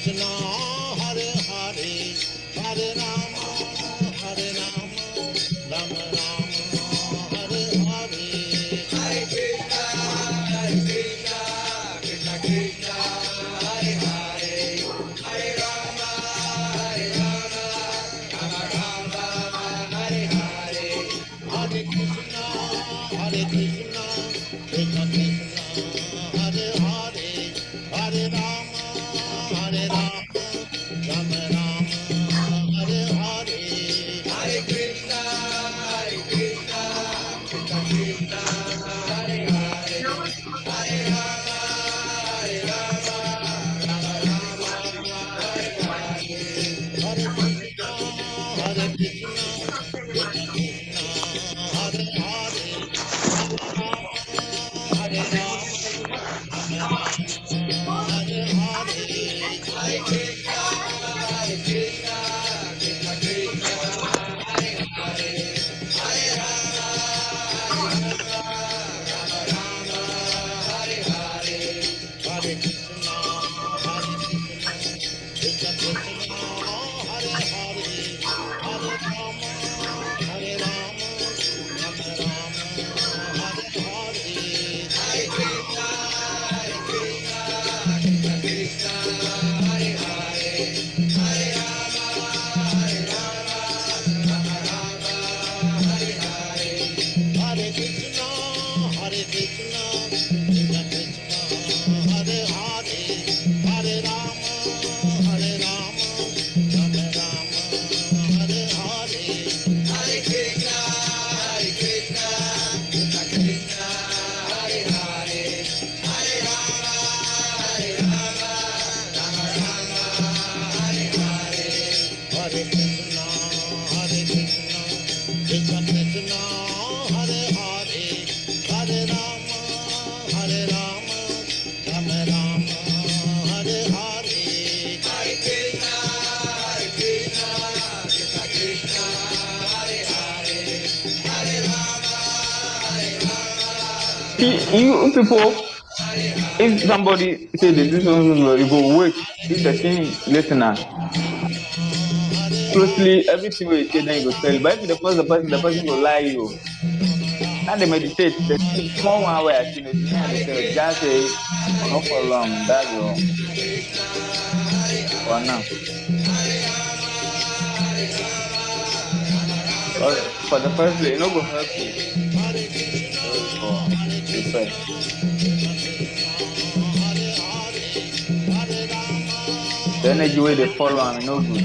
Krishna You people, if somebody say they do something, you go wait. If the king listener closely everything we say, then you go tell. But if the person will lie you. Now they meditate. The small one where I see it, they say just say, "Oh, no for long." That's all. For now, for the first place, you no go help you. For the first. The energy way they follow, I'm no good.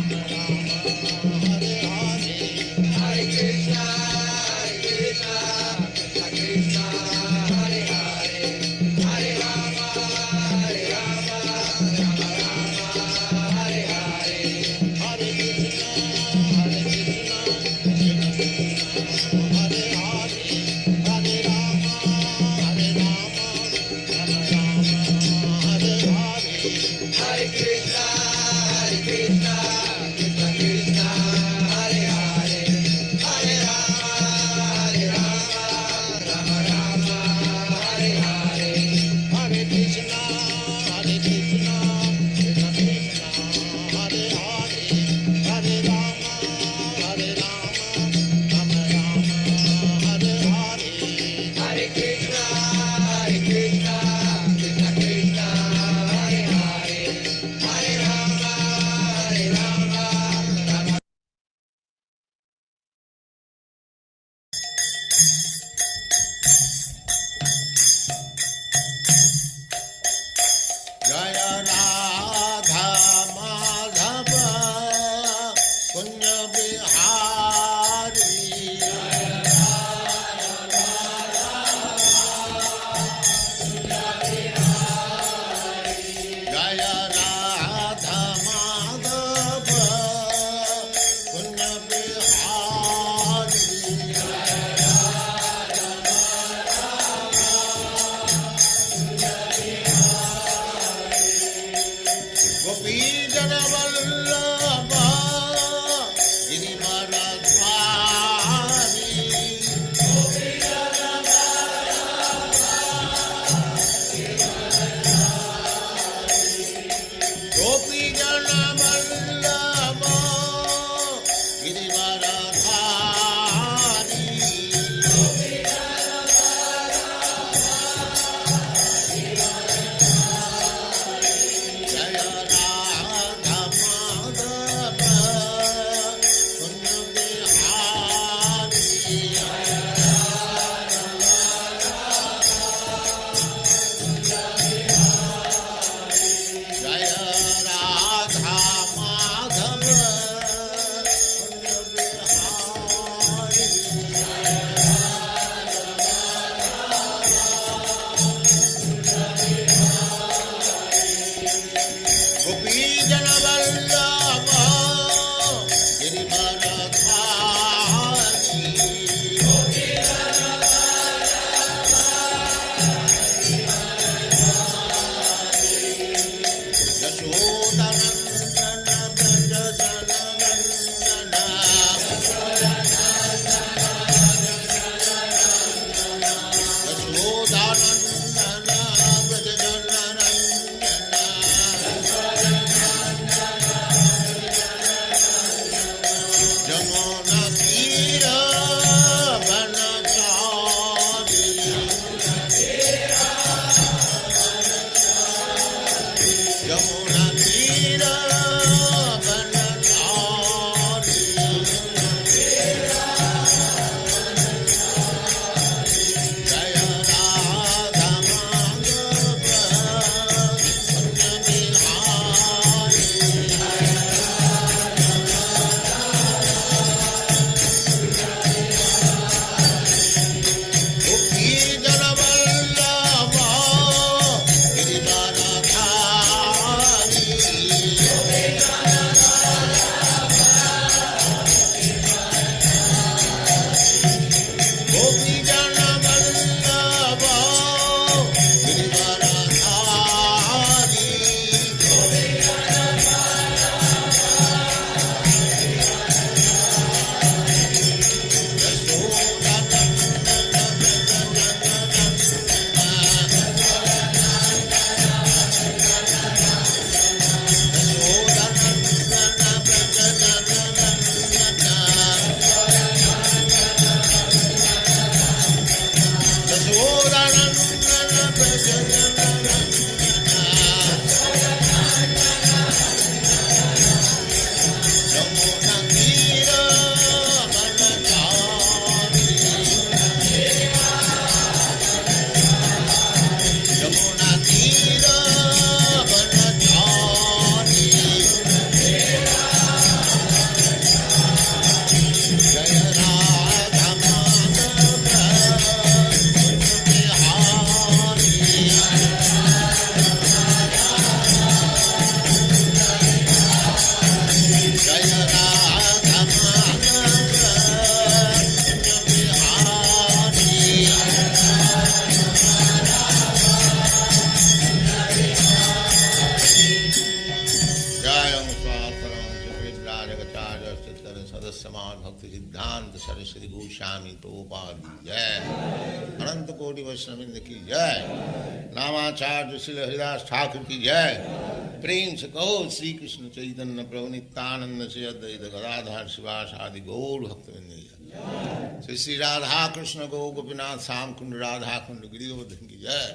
Samad Bhakti Siddhanta Saraswati Goswami Prabhupada ki jai. Ananta Koti Vaishnavindra ki jai. Namacharya Srila Haridas Thakur ki jai. Prem se kaho Sri Krishna Chaitanya Prabhu Nityananda Sri Advaita Gadadhar Sivas Adi Gaur Bhaktivinoda ki jai. Sri Radha Krishna Go Gopinath Sam Kund Radha Kund Giridhar ki jai.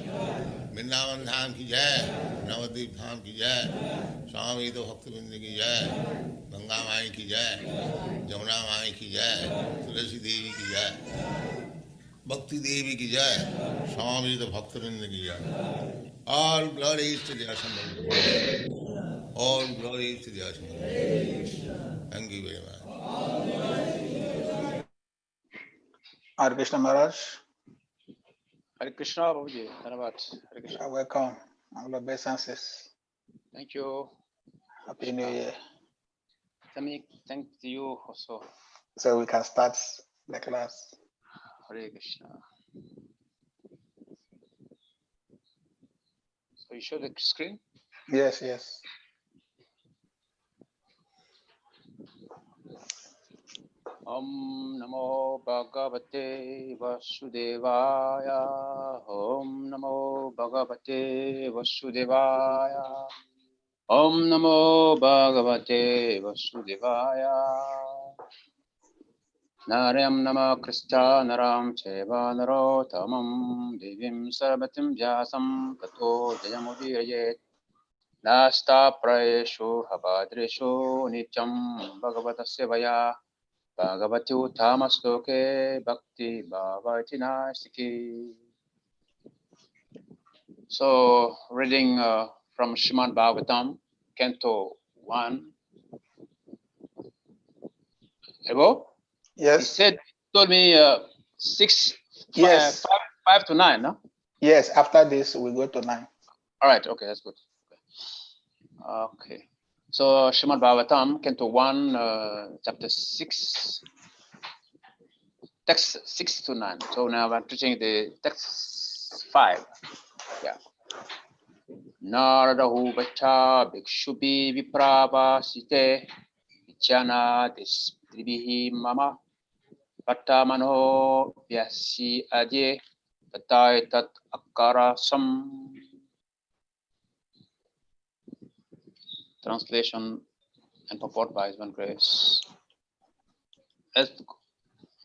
Vrindavan Dham ki jai. Navadvip Dham ki jai. Swami Bhaktivinoda ki jai. Ganga माई की जय, जमुना माई की जय, तुलसी देवी की जय, भक्ति देवी की जय, स्वामी तो भक्तवृंद की जय. All glories to the Assembled. All glories to the Assembled. Thank you very much. Hare Krishna Maharaj. Hare Krishna, Babuji. Dhanyavad. Hare Krishna. Welcome. All obeisances. Thank you. Happy New Year. Thank you also. So we can start the class. Hare Krishna. So you show the screen? Yes, yes. Om Namo Bhagavate Vasudevaya. Om Namo Bhagavate Vasudevaya. Om Namo Bhagavate Vasudevaya. Naryam Nama Krishna Naram Cheva Narotamam Devim Sarvatim Vyasam Tato Jayamudirayet Nasta Prayeshu Habadreshu Nityam Bhagavatasya Vaya Bhagavati Uttamastoke Bhakti Bhavatina Stiki. So, reading from Srimad Bhagavatam, Canto 1. Ebo? Yes. He told me yes. 5 to 9, no? Yes, after this we go to 9. All right, okay, that's good. Okay. So, Srimad Bhagavatam, Canto 1, chapter 6, text 6 to 9. So now I'm teaching the text 5. Yeah. Naradahu Vacha Bhikshubi Vipravasite Vichana Distribihi Mama Pattamano Vyasi Adye Tatai Tat Akarasam. Translation and purport by His One Grace.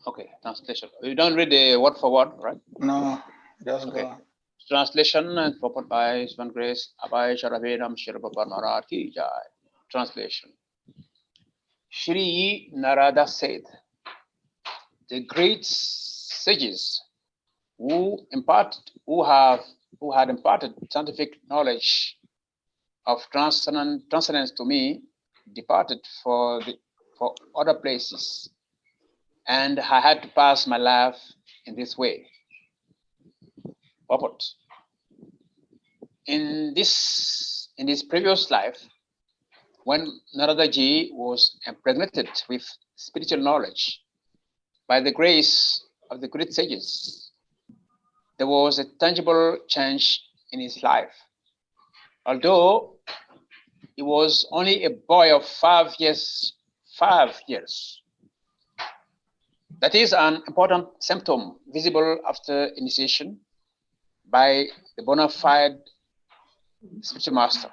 Okay, translation. You don't read the word for word, right? No, just okay. Go on. Translation and purport by His One Grace. Abhay Sharavedam Shirabhapar Maharaj Ki Jai. Translation. Shri Narada said, the great sages who had imparted scientific knowledge of transcendence to me departed for other places, and I had to pass my life in this way. Purport. In this previous life, when Narada Ji was impregnated with spiritual knowledge by the grace of the great sages, there was a tangible change in his life. Although he was only a boy of 5 years. That is an important symptom visible after initiation by the bona fide spiritual master.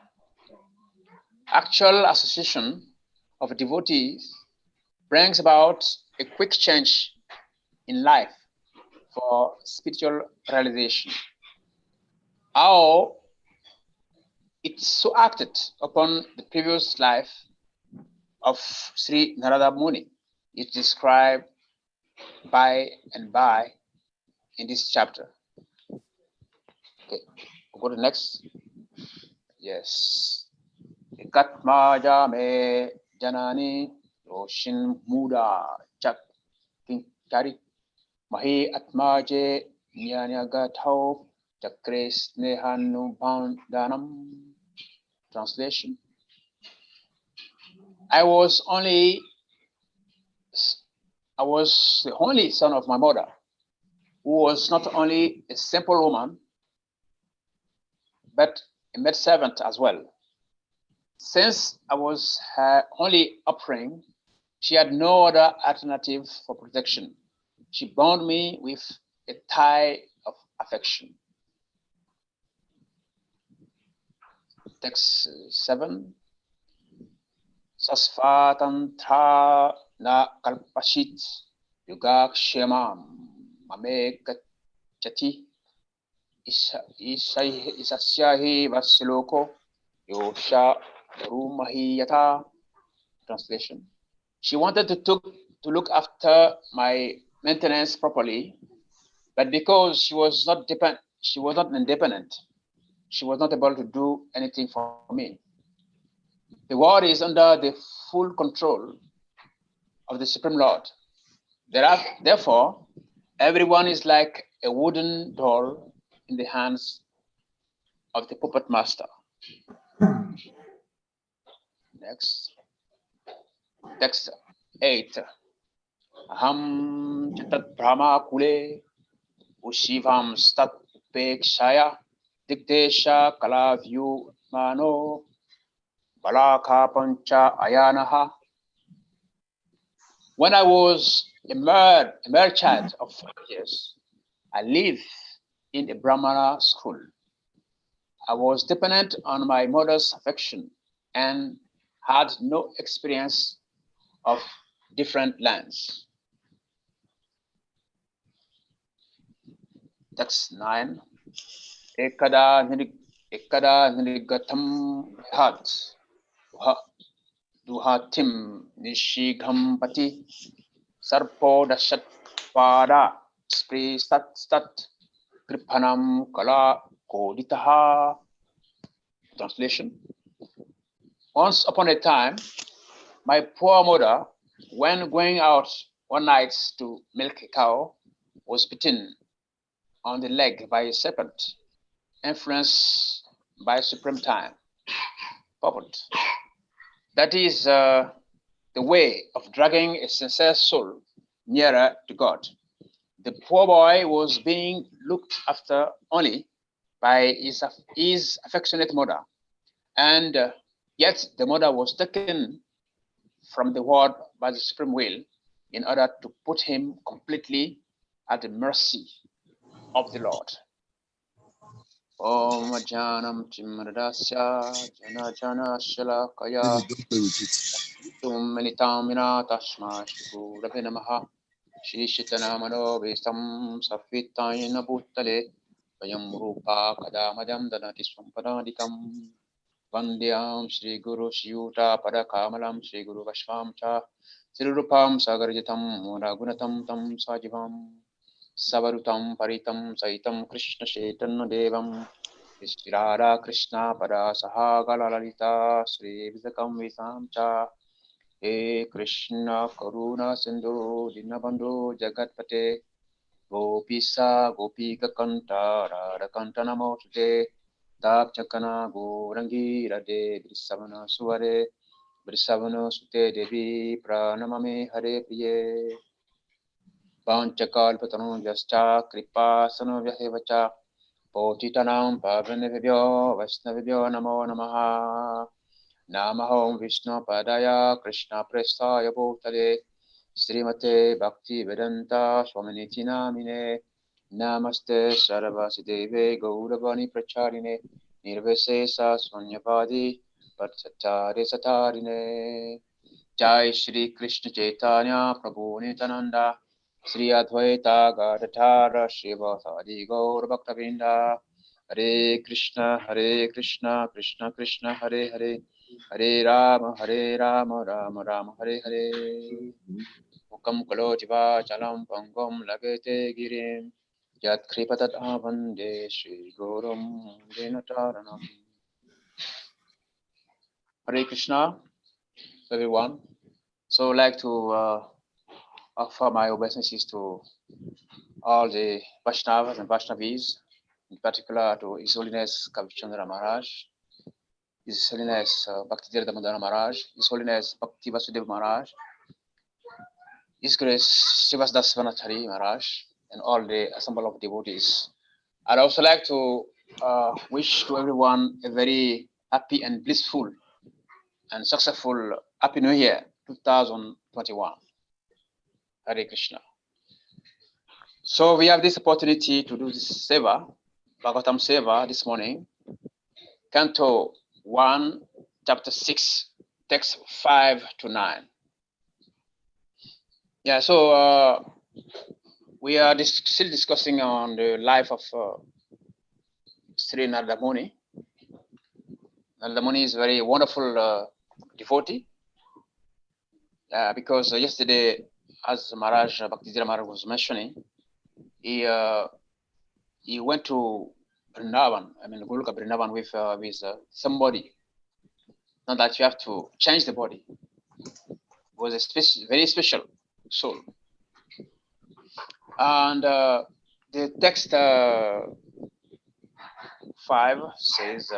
Actual association of devotees brings about a quick change in life for spiritual realization. How it so acted upon the previous life of Sri Narada Muni is described by and by in this chapter. Okay, we'll go to the next. Yes. Katmaja me janani roshin muda chak kinkari mahi atmaje nyanyagathau chakres nehanubhandanam. Translation. I was the only son of my mother, who was not only a simple woman, but a maidservant as well. Since I was her only offspring, She had no other alternative for protection. She bound me with a tie of affection. Text 7. Sasvatantra na kalpashit yugakshemam mamekachati isasyahi vasiloko yosha rumahiyata. Translation. She wanted to look after my maintenance properly, but because she was not independent, she was not able to do anything for me. The world is under the full control of the Supreme Lord. Therefore, everyone is like a wooden doll in the hands of the puppet master. Next. Text 8. Aham chatat brahma kule ushivam stat upekshaya digdesha kalavyu mano balaka pancha ayanaha. When I was a mere child of 5 years, I lived in a Brahmana school. I was dependent on my mother's affection and had no experience of different lands. Text 9. Ekada nirigatam had duhatim nishigham pati sarpo dashat pada spri stat kripanam kala koditaha. Translation. Once upon a time, my poor mother, when going out one night to milk a cow, was bitten on the leg by a serpent, influenced by supreme time. Puppet. That is the way of dragging a sincere soul nearer to God. The poor boy was being looked after only by his affectionate mother, and yet the mother was taken from the world by the supreme will in order to put him completely at the mercy of the Lord. Om Janam Chimradasya Jana Jana Shalakaya Tumenitamina Tashma Shri Namaha Shri Shitanamano Vesam Safitayana Bhutale Vayam Rupa Kadamadam Danati Swamparadikam Vandyam Shri Guru Shiyuta Padakamalam Shri Guru Vashvam Cha Sri Rupam Sagarjitam Ragunatam Tam Sajivam Savarutam Paritam Saitam Krishna Chaitanya Devam Shri Radha Krishna Pada Sahagala Lalita Shri Vidakam Visam Cha He Krishna Karuna Sindhu Dinabandhu Jagatpate Gopisa Gopika Kanta Radha Kanta Namosute Tapchakana Gorangi Rade Brisavana Suare Brisavana Sute Devi Pranamame Hare Priye Panchakalpatanu Vyascha Kripa Sanu Vyahevacha Potitanam Pavanevyo Vaisnavyo Namo Namaha Namahom Vishnu Padaya Krishna Prestaya Bhutale Srimate Bhakti Vedanta Swaminiti Namine Namaste Sarvasi Deve Gauravani Pracharine Nirvesesa Swanyavadi Vatsatare Satarine Jai Shri Krishna Chaitanya Prabhu Nityananda Sri Advaita Gadadhara Srivasadi Gaur Bhaktavinda Hare Krishna Krishna Krishna Hare Hare Hare Rama Rama Rama Hare Hare Mukam Kalojiva Chalam Pangam Lagete Girim Yat Kripatat Avande Shri Gurum Dinataranam. Hare Krishna, everyone. So I'd like to offer my obeisances to all the Vaishnavas and Vaishnavis, in particular to His Holiness Kavichandra Maharaj, His Holiness Bhakti Damodara Maharaj, His Holiness Bhakti Vasudeva Maharaj, His Grace Srivas Dasvanachari Maharaj, and all the assemble of devotees. I'd also like to wish to everyone a very happy and blissful and successful Happy New Year 2021. Hare Krishna. So we have this opportunity to do this seva, Bhagavatam seva this morning, Canto 1, Chapter 6, text 5 to 9. Yeah, so we are still discussing on the life of Sri Narada Muni. Narada Muni is a very wonderful devotee, because yesterday, as Maharaj Bhakti Maharaj was mentioning, he went to Vrindavan, Goloka Vrindavan with somebody. Not that you have to change the body. It was a very special soul. And the text 5 says,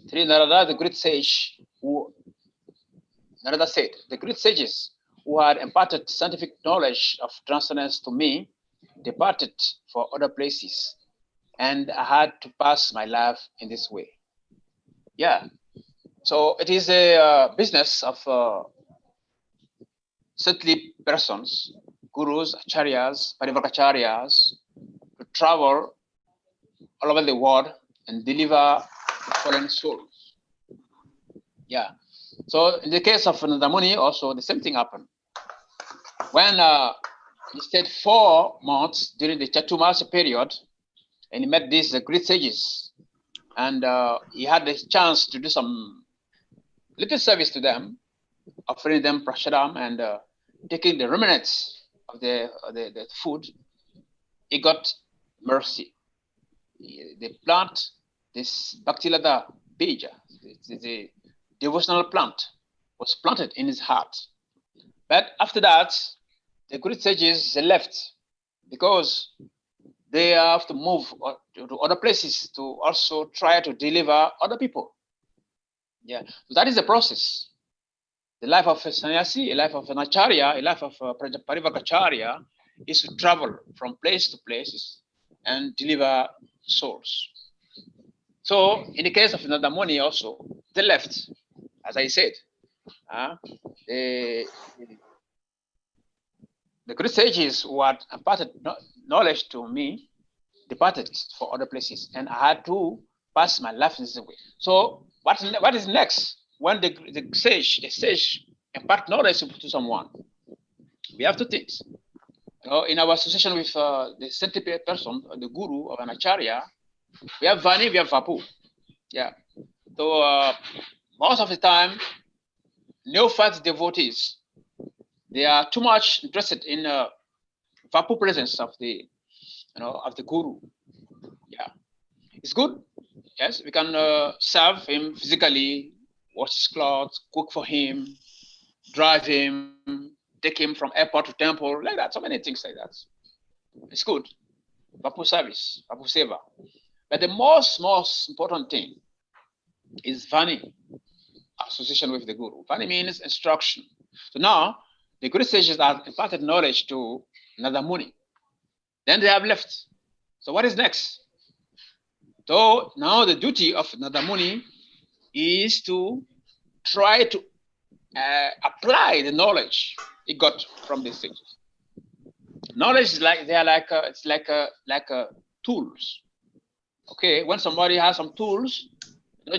Sri Narada, the great sage, Narada said, the great sages who had imparted scientific knowledge of transcendence to me departed for other places, and I had to pass my life in this way. Yeah, so it is a business of saintly persons, gurus, acharyas, parivakacharyas, to travel all over the world and deliver fallen souls. Yeah. So in the case of Narada Muni, also the same thing happened. When he stayed 4 months during the Chaturmasya period, and he met these great sages, and he had the chance to do some little service to them, offering them prasadam and taking the remnants of the food. He got mercy. They plant this Bhaktilata Bija, the devotional plant, was planted in his heart. But after that, the great sages, they left because they have to move to other places to also try to deliver other people. Yeah, so that is the process. The life of a sannyasi, a life of an acharya, a life of a parivakacharya is to travel from place to places and deliver souls. So in the case of Narada Muni also, they left, as I said. The great sages who had imparted knowledge to me departed for other places, and I had to pass my life in this way. So what is next? When the sage impart knowledge to someone, we have 2 things. In our association with the saintly person, the guru of an acharya, we have Vani, we have Vapu. Yeah. So most of the time, neophyte devotees, they are too much interested in Vapu presence of the guru. Yeah, it's good. Yes, we can serve him physically, wash his clothes, cook for him, drive him, take him from airport to temple, like that. So many things like that. It's good. Vapu service, Vapu seva. But the most important thing is Vani, association with the guru. Vani means instruction. So now the guru sages have imparted knowledge to Narada Muni. Then they have left. So what is next? So now the duty of Narada Muni is to try to apply the knowledge he got from these sages. Knowledge is like it's like tools. Okay, when somebody has some tools,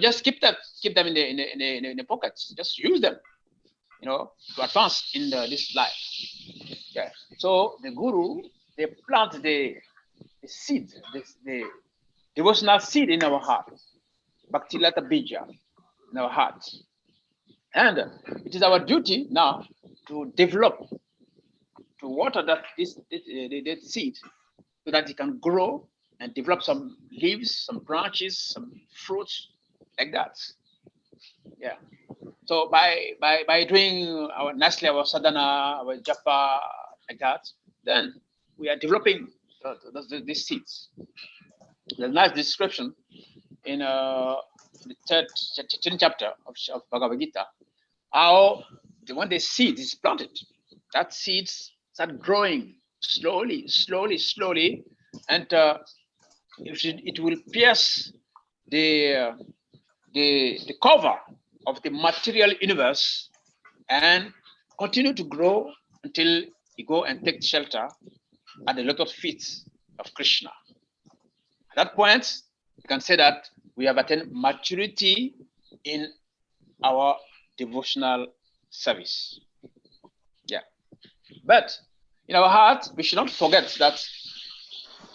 just keep them in the pockets. Just use them, to advance in this life. Yeah. So the guru, they plant the seed, the devotional seed in our heart, Bhaktilata Bija, in our hearts. And it is our duty now to develop, to water that seed so that it can grow and develop some leaves, some branches, some fruits, like that. Yeah. So by doing our sadhana, our japa, like that, then we are developing these seeds. There's a nice description in the 13th chapter of Bhagavad Gita, how when the seed is planted, that seeds start growing slowly, and it will pierce the cover of the material universe and continue to grow until you go and take shelter at the lotus feet of Krishna. At that point, you can say that we have attained maturity in our devotional service. Yeah. But in our heart, we should not forget that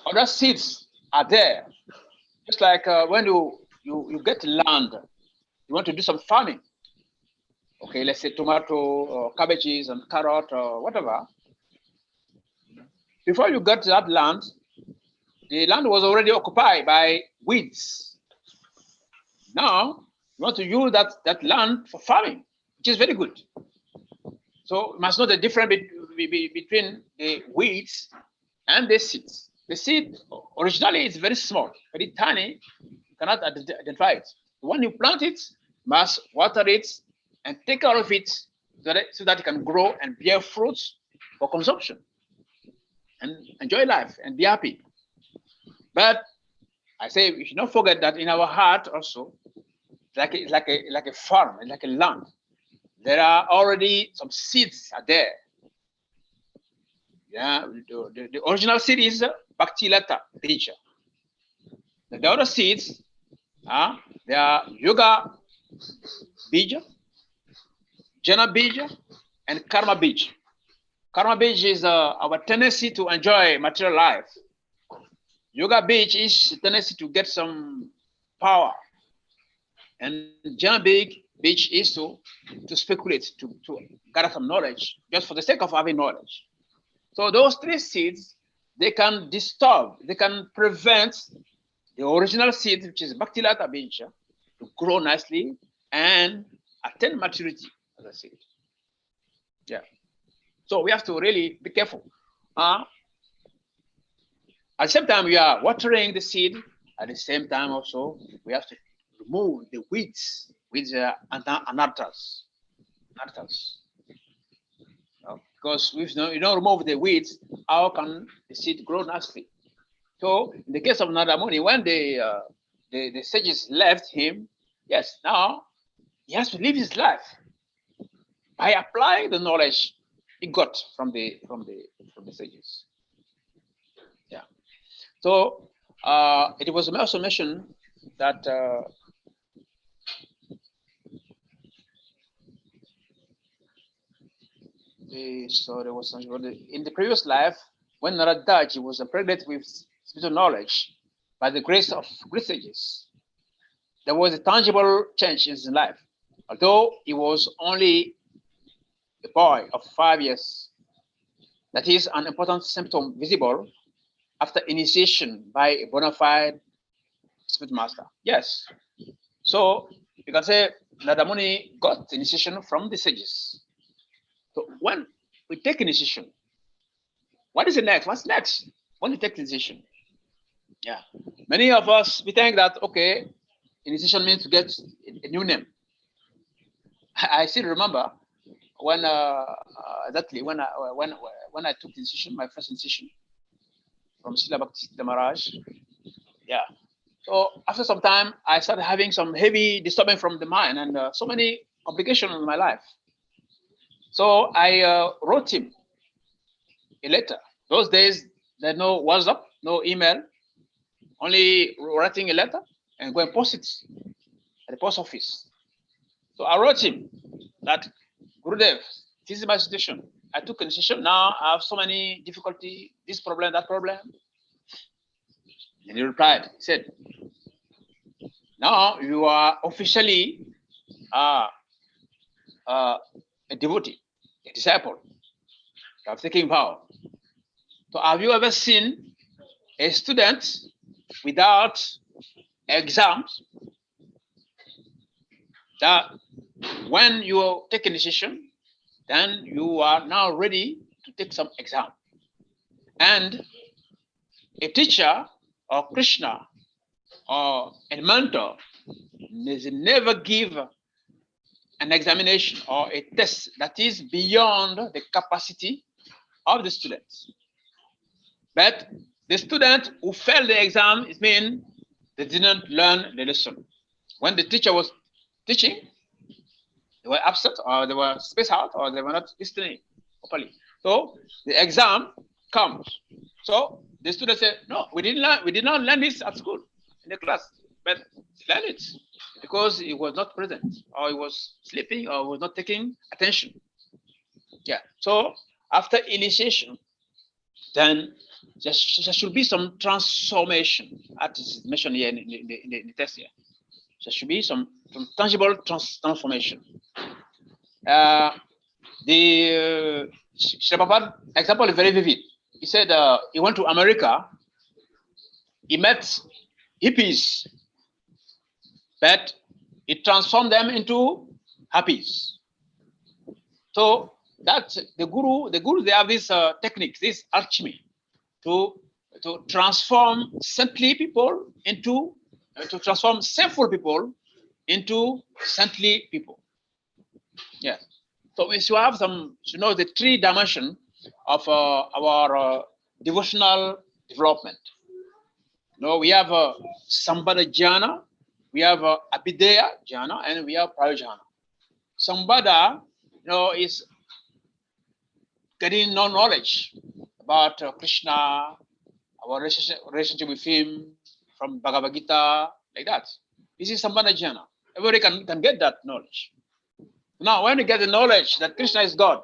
other seeds are there. Just like when you get land, you want to do some farming. Okay, let's say tomato or cabbages and carrot or whatever. Before you got that land, the land was already occupied by weeds. Now, you want to use that land for farming, which is very good. So you must know the difference between the weeds and the seeds. The seed originally is very small, very tiny. You cannot identify it. When you plant it, you must water it and take care of it so that it can grow and bear fruits for consumption and enjoy life and be happy. But I say we should not forget that in our heart also, like a farm, like a land. There are already some seeds are there. Yeah, the original seed is Bhakti Lata Bija. The other seeds, they are Yoga Bija, Jana Bija, and Karma Bija. Karma Bija is our tendency to enjoy material life. Yoga Bija is the tendency to get some power. And Jana Bija is to speculate, to gather some knowledge, just for the sake of having knowledge. So those three seeds, they can disturb, they can prevent the original seed, which is Bhakti Lata Bija, to grow nicely and attain maturity, as I said. Yeah. So we have to really be careful. At the same time, we are watering the seed. At the same time, also, we have to remove the weeds, which are anarthas. Because if you don't remove the weeds, how can the seed grow nicely? So in the case of Narada Muni, when the sages left him, yes, now he has to live his life by applying the knowledge he got from the sages. Yeah. So it was also mentioned that so there was in the previous life when Naradaji was impregnated with spiritual knowledge by the grace of great sages, there was a tangible change in his life. Although he was only a boy of 5 years, that is an important symptom visible after initiation by a bona fide spirit master. Yes. So you can say Narada Muni got initiation from the sages. So when we take initiation, what is the next? What's next when we take initiation? Yeah. Many of us, we think that, okay, initiation means to get a new name. I still remember when exactly when I took the initiation, my first initiation from Srila Bhakti Maharaj. Yeah. So after some time, I started having some heavy disturbance from the mind and so many complications in my life. So I wrote him a letter. Those days, there's no WhatsApp, no email, only writing a letter and go and post it at the post office. So I wrote him that, Gurudev, this is my situation. I took a decision. Now I have so many difficulty, this problem, that problem. And he said, now you are officially a devotee, a disciple. You have taken vow. So have you ever seen a student without exams? That when you take a decision, then you are now ready to take some exam. And a teacher or Krishna or a mentor never give an examination or a test that is beyond the capacity of the students. But the student who failed the exam, it means they didn't learn the lesson. When the teacher was teaching, They were upset, or they were spaced out, or they were not listening properly. So the exam comes. So the students say, "No, we did not learn this at school in the class, but learn it because he was not present, or he was sleeping, or was not taking attention." Yeah. So after initiation, then there should be some transformation, as is mentioned here in the text here. There should be some tangible transformation. The Srila Prabhupada example is very vivid. He said he went to America, he met hippies, but it transformed them into happies. So that's the guru. The guru, they have this technique, this alchemy, to transform saintly people into to transform sinful people into saintly people. Yeah. So we should have some, the three dimension of our devotional development. We have Sambada Jhana, we have Abhideya Jhana, and we have Prayojhana. Sambada, is getting knowledge about Krishna, our relationship with him from Bhagavad Gita, like that. This is Sambada Jhana. Everybody can get that knowledge. Now, when you get the knowledge that Krishna is God,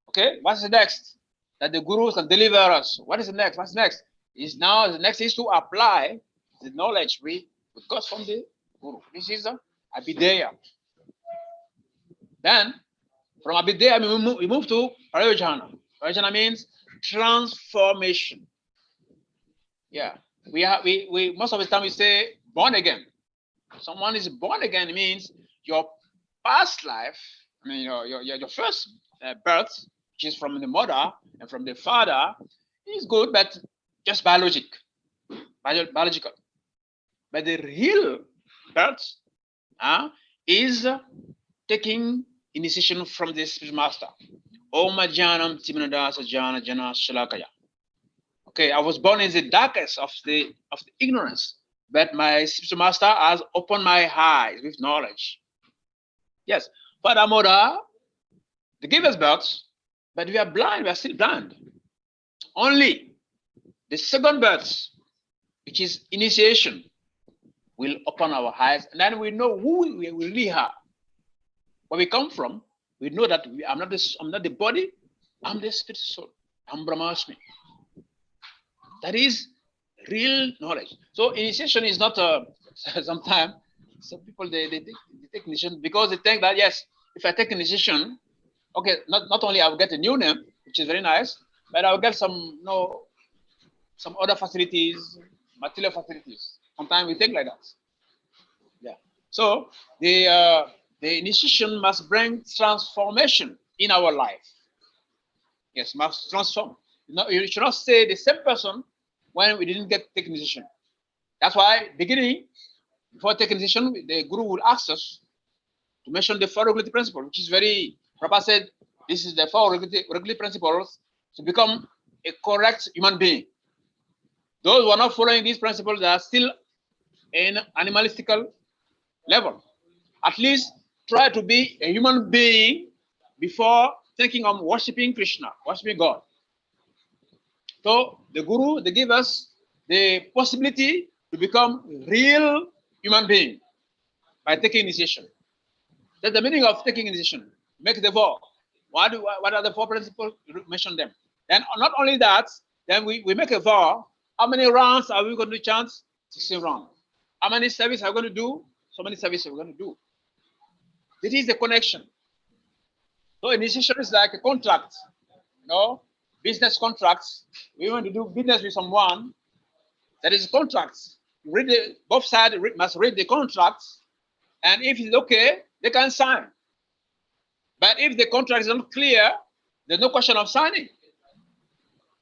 okay, what's the next? That the guru can deliver us. What is the next? What's next? The next is to apply the knowledge we got from the guru. This is Abhideya. Then, from Abhideya, we move to Prayojhana. Prayojhana means transformation. Yeah, we most of the time we say born again. Someone is born again means your past life. I mean, your first birth, which is from the mother and from the father, is good, but just biological. But the real birth is taking initiation from the spiritual master. Om Janam Timanadasa Jana Jana Shalakaya. Okay, I was born in the darkest of the ignorance, but my spiritual master has opened my eyes with knowledge. Yes, Father, Mother, they give us birth, but we are blind, we are still blind. Only the second birth, which is initiation, will open our eyes, and then we know who we really are. Where we come from, we know that I'm not the body, I'm the spirit soul. I'm Brahmasmi. That is real knowledge. So initiation is not sometimes some people they take initiation because they think that yes, if I take initiation, okay, not only I will get a new name, which is very nice, but I will get some some other facilities, material facilities. Sometimes we think like that. Yeah. So the initiation must bring transformation in our life. Yes, must transform. You should not stay the same person when we didn't take initiation. That's why beginning, before taking initiation, the guru will ask us to mention the 4 regulative principles, which is very, Prabhupada said, this is the 4 regulative principles to become a correct human being. Those who are not following these principles are still in animalistical level. At least try to be a human being before thinking of worshiping Krishna, worshiping God. So the guru, they give us the possibility to become real human being by taking initiation. That's the meaning of taking initiation. Make the vow. What are the 4 principles? Mention them. And not only that, then we make a vow. How many rounds are we going to chant? 16 rounds. How many services are we going to do? So many services we're going to do. This is the connection. So initiation is like a contract, business contracts. We want to do business with someone. That is contracts. Both sides must read the contracts, and if it's okay, they can sign. But if the contract is not clear, there's no question of signing.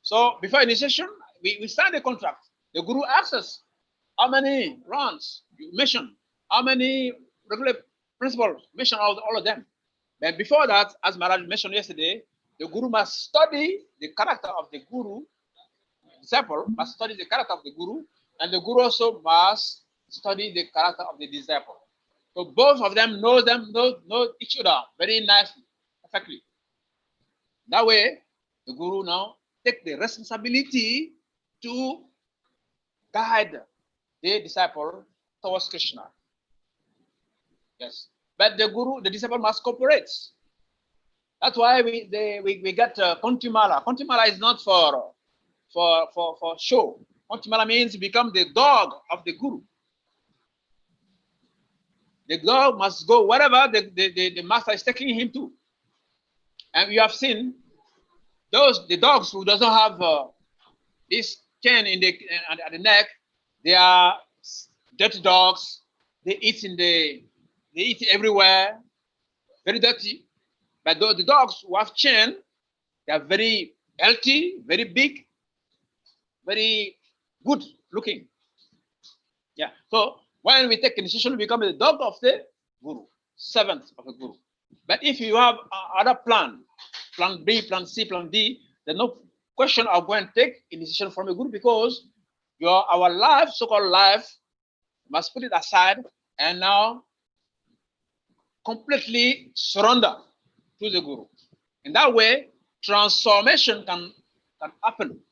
So before initiation, we sign the contract. The guru asks us, how many rounds you mention, how many regular principles, mention all of them. Then before that, as Maharaj mentioned yesterday, the guru must study the character of the guru. Disciple must study the character of the guru, and the guru also must study the character of the disciple. So both of them know each other very nicely, perfectly. That way, the guru now take the responsibility to guide the disciple towards Krishna. Yes, but the disciple must cooperate. That's why we get Kontimala. Kontimala is not for show. Kontimala means become the dog of the guru. The dog must go wherever the master is taking him to. And you have seen the dogs who doesn't have this chain in at the neck. They are dirty dogs. They eat everywhere, very dirty. But the dogs who have chain, they are very healthy, very big, very good looking. Yeah. So when we take initiation, we become the dog of the guru, servant of the guru. But if you have other plan B, plan C, plan D, there's no question of going to take initiation from a guru, because our life, so-called life, must put it aside and now completely surrender to the guru. In that way, transformation can happen.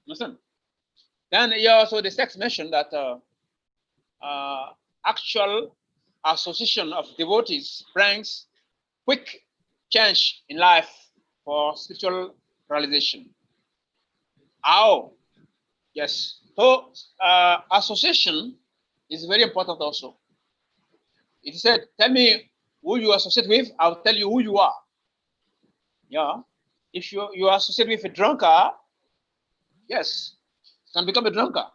Understand? Then also the text mentioned that actual association of devotees brings quick change in life for spiritual realization. How? Yes. So association is very important also. It said, tell me who you associate with, I'll tell you who you are. Yeah. If you associate with a drunkard, yes, you can become a drunkard.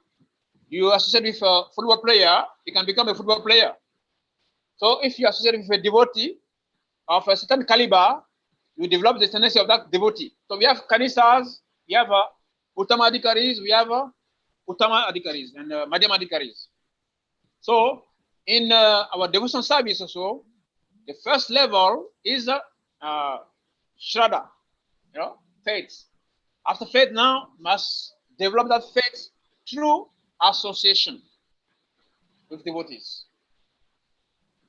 You associate with a football player, you can become a football player. So if you associate with a devotee of a certain caliber, you develop the tendency of that devotee. So we have kanisas, we have Uttama Adhikaris, we have Uttama Adhikaris and Madhyama Adhikaris. So in our devotion service also, the first level is Shraddha, faith. After faith now must develop that faith through association with devotees.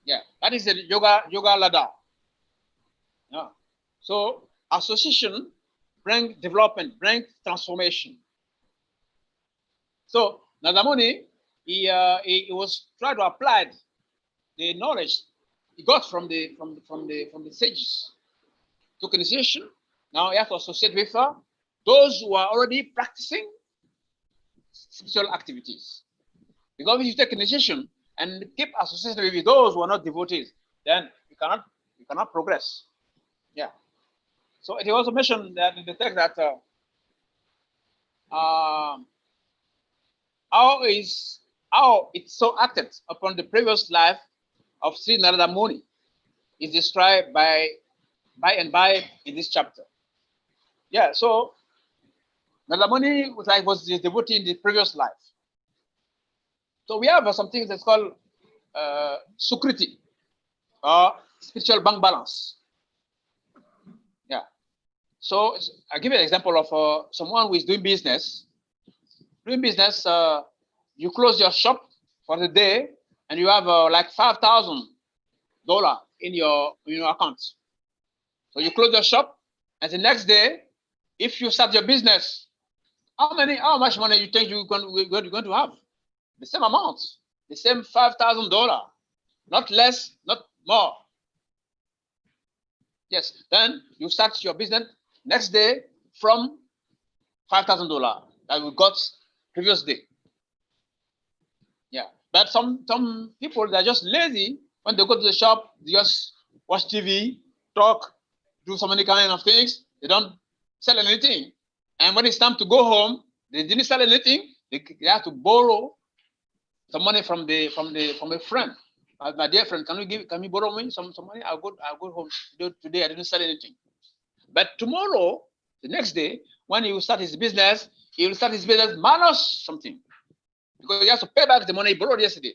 Yeah, that is the yoga ladder. Yeah. So association brings development, brings transformation. So Nadamuni, he was trying to apply the knowledge he got from the sages. Took initiation. Now he has to associate with those who are already practicing spiritual activities. Because if you take initiation and keep associated with those who are not devotees, then you cannot progress. Yeah. So it also mentioned that in the text that how it so acted upon the previous life of Sri Narada Muni is described by and by in this chapter. Yeah, so Narada Muni was the devotee in the previous life. So we have some things that's called Sukriti, or spiritual bank balance. Yeah. So I'll give you an example of someone who is doing business. You close your shop for the day and you have like $5,000 in your account. So you close your shop, and the next day, if you start your business, how much money you think you're going to have? The same amount, the same $5,000, not less, not more. Yes, then you start your business next day from $5,000 that we got previous day. Yeah, but some people, they're just lazy. When they go to the shop, they just watch TV, talk, do so many kind of things. They don't sell anything. And when it's time to go home, they didn't sell anything. They have to borrow some money from a friend. My dear friend, can you borrow me some money? I'll go home. Today I didn't sell anything. But tomorrow, the next day, when he will start his business, he will start his business minus something, because he has to pay back the money he borrowed yesterday.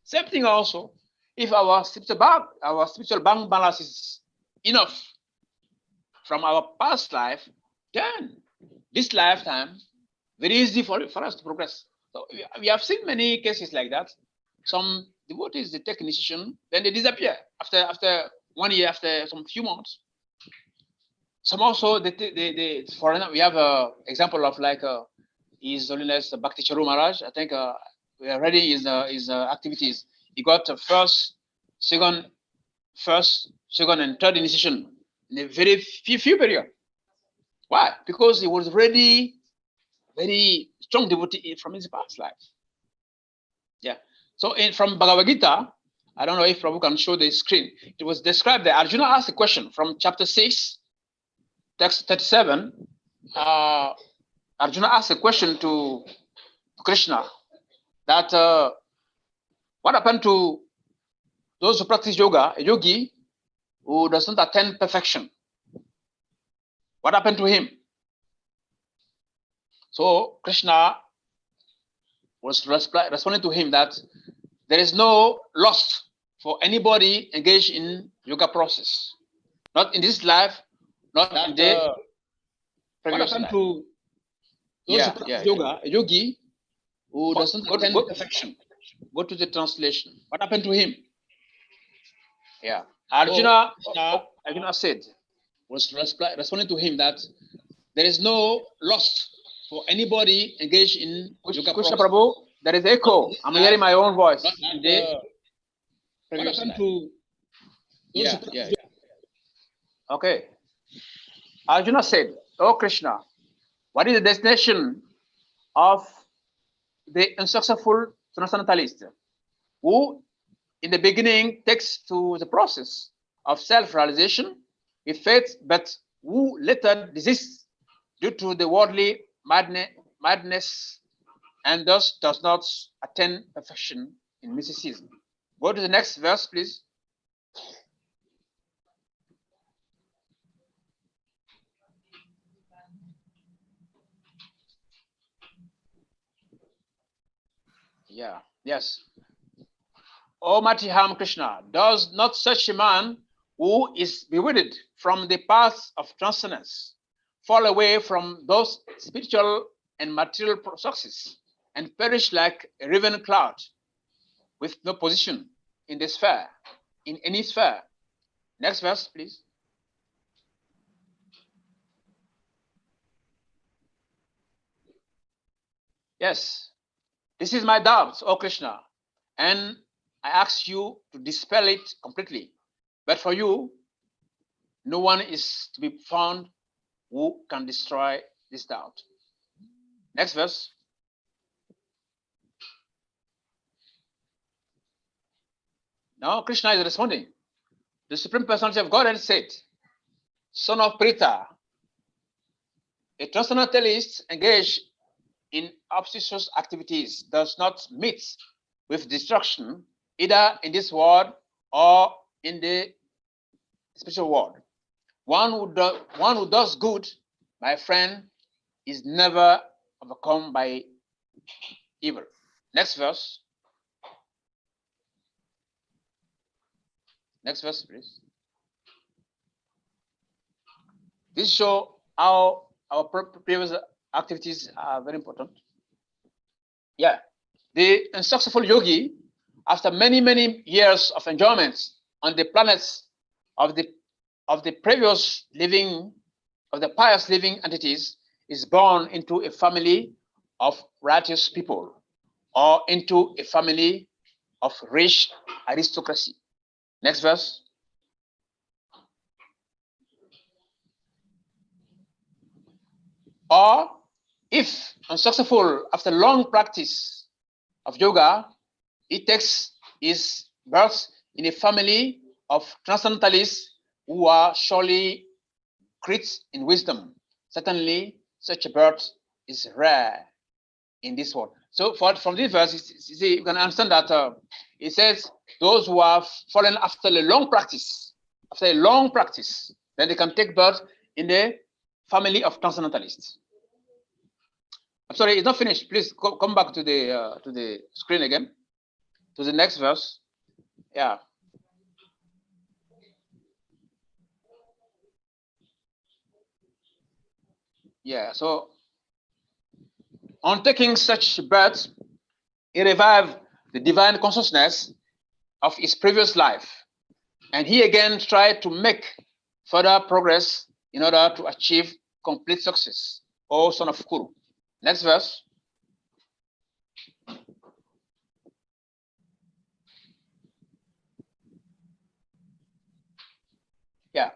Same thing also, if our spiritual bank balance is enough from our past life, then this lifetime, very easy for us to progress. So we have seen many cases like that. some devotees, they take initiation, then they disappear after 1 year, after some few months. Some also, for example, we have an example of like His Holiness Bhakti Charu Maharaj. I think we are reading his activities. He got first, second, and third initiation in a very few period. Why? Because he was already very strong devotee from his past life. Yeah. So from Bhagavad Gita, I don't know if Prabhu can show the screen. It was described that Arjuna asked a question from chapter 6, text 37. Arjuna asked a question to Krishna that what happened to those who practice yoga, a yogi who does not attain perfection? What happened to him? So Krishna was responding to him that there is no loss for anybody engaged in yoga process. Not in this life, not in the previous life. To those who practice yoga, a yogi who does not attain perfection. Go to the translation. What happened to him? Yeah. Arjuna said, was responding to him that there is no loss for anybody engaged in yoga process. Prabhu, there is echo. I'm hearing my own voice. What happened to Okay. Arjuna said, "Oh Krishna, what is the destination of the unsuccessful transcendentalist who in the beginning takes to the process of self-realization with faith, but who later desists due to the worldly madness and thus does not attain perfection in mysticism?" Go to the next verse, please. Yeah, yes. Almighty Ham Krishna, does not such a man who is bewildered from the path of transcendence fall away from those spiritual and material success and perish like a raven cloud with no position in the sphere, in any sphere? Next verse, please. Yes, this is my doubt, O Krishna, and I ask you to dispel it completely. But for you, no one is to be found who can destroy this doubt. Next verse. Now Krishna is responding. The Supreme Personality of Godhead said, "Son of Pritha, a transcendentalist engaged in obsessious activities does not meet with destruction either in this world or in the spiritual world. One who does good, my friend, is never overcome by evil." Next verse. Next verse, please. This shows how our previous activities are very important. Yeah. The unsuccessful yogi, after many years of enjoyment on the planets of the previous living, of the pious living entities, is born into a family of righteous people or into a family of rich aristocracy. Next verse. Or if unsuccessful after long practice of yoga, it takes his birth in a family of transcendentalists who are surely great in wisdom. Certainly, such a birth is rare in this world. So, from this verse, you see, you can understand that it says those who have fallen after a long practice, then they can take birth in the family of transcendentalists. I'm sorry, it's not finished. Please come back to the screen again, to the next verse. Yeah. Yeah. So, on taking such birth, he revived the divine consciousness of his previous life. And he again tried to make further progress in order to achieve complete success. O son of Kuru. Next verse. Yeah.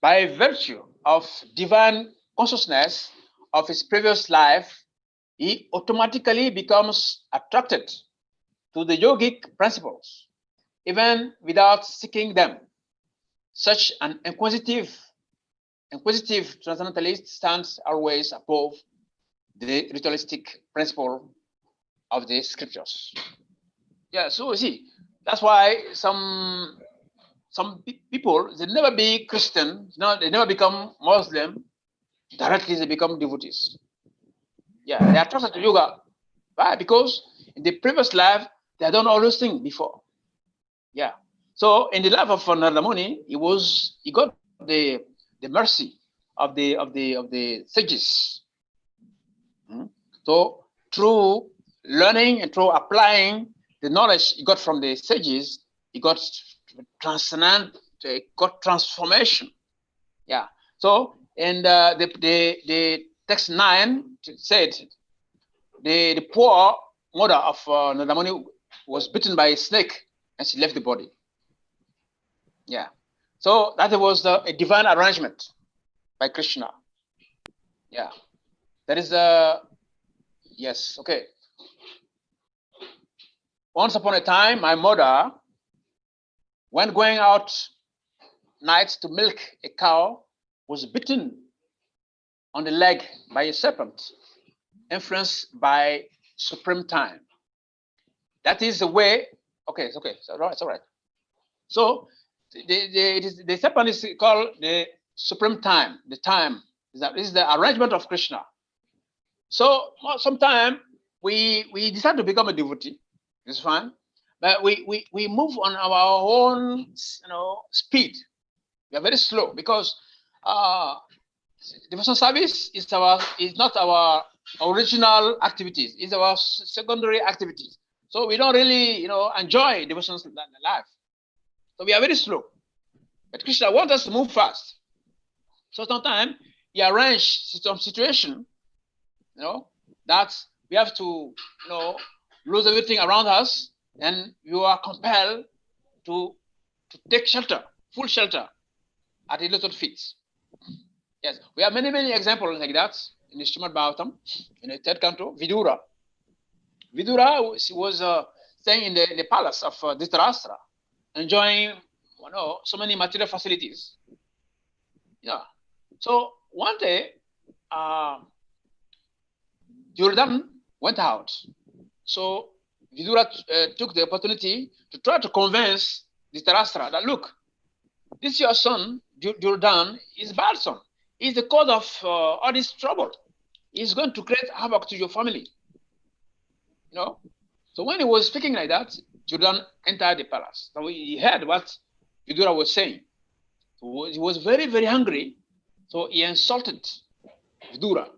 By virtue of divine consciousness of his previous life, he automatically becomes attracted to the yogic principles, even without seeking them. Such an inquisitive transcendentalist stands always above the ritualistic principle of the scriptures. Yeah, so see, that's why some people, they never be Christian, no, they never become Muslim, directly they become devotees. Yeah, they are attracted to yoga. Why? Because in the previous life, they had done all those things before. Yeah. So in the life of Narada Muni, he got the mercy of the sages. So through learning and through applying the knowledge he got from the sages, he got got transformation. Yeah. So and the text 9 said the poor mother of Narada Muni was bitten by a snake and she left the body. Yeah. So that was a divine arrangement by Krishna. Yeah. That is yes. Okay. Once upon a time, my mother, when going out nights to milk a cow, was bitten on the leg by a serpent, influenced by supreme time. That is the way. Okay, it's okay. It's all right. It's all right. So the serpent is called the supreme time. The time is the arrangement of Krishna. So sometimes we decide to become a devotee. It's fine, but we move on our own speed. We are very slow because devotional service is not our original activities. It's our secondary activities. So we don't really enjoy devotional life. So we are very slow. But Krishna wants us to move fast. So sometimes he arranged some situation, that we have to, lose everything around us, and you are compelled to take shelter, full shelter, at a little feet. Yes, we have many examples like that in the Srimad Bhagavatam, in the third canto. Vidura was staying in the palace of Dhritarashtra, enjoying so many material facilities. Yeah. So one day, Jordan went out. So Vidura took the opportunity to try to convince Dhritarashtra that, look, this your son, Jordan, is bad son. He's the cause of all this trouble. He's going to create havoc to your family. So when he was speaking like that, Jordan entered the palace. So he heard what Vidura was saying. So he was very, very angry. So he insulted Vidura.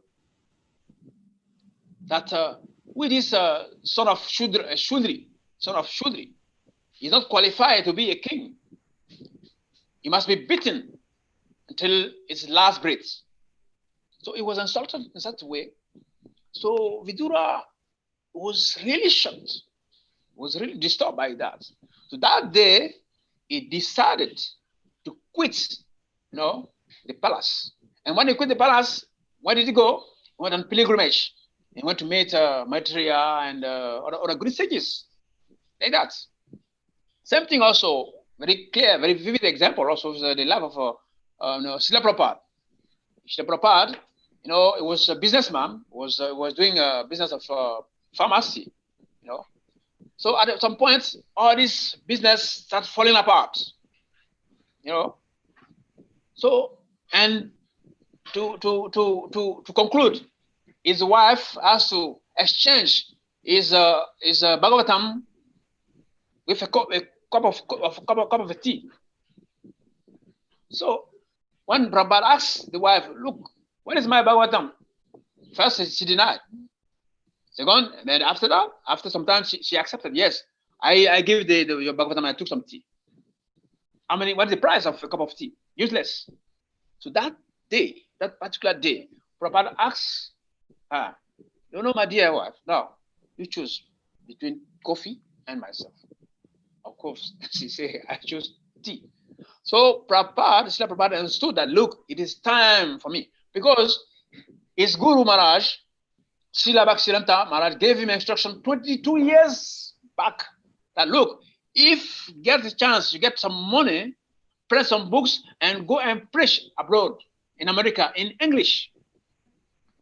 That with this son of Shudri, he's not qualified to be a king. He must be beaten until his last breath. So he was insulted in such a way. So Vidura was really shocked, was really disturbed by that. So that day, he decided to quit, the palace. And when he quit the palace, where did he go? He went on pilgrimage. He went to meet Maitreya and other great sages, like that. Same thing also, very clear, very vivid example also is the life of Srila Prabhupada. Srila Prabhupada, he was a businessman, was doing a business of pharmacy, So at some point, all this business started falling apart, So, and to conclude, his wife has to exchange his Bhagavatam with a cup of tea. So when Prabhupada asks the wife, look, where is my Bhagavatam? First, she denied. Second, and then after that, after some time, she accepted, yes, I give your Bhagavatam, I took some tea. How many? What is the price of a cup of tea? Useless. So that day, that particular day, Prabhupada asks her, you know, my dear wife, now you choose between coffee and myself. Of course, she said, I choose tea. So Prabhupada, Srila Prabhupada understood that, look, it is time for me. Because his Guru Maharaj, Srila Bhaktivedanta Maharaj, gave him instruction 22 years back that, look, if you get the chance, you get some money, print some books, and go and preach abroad in America in English.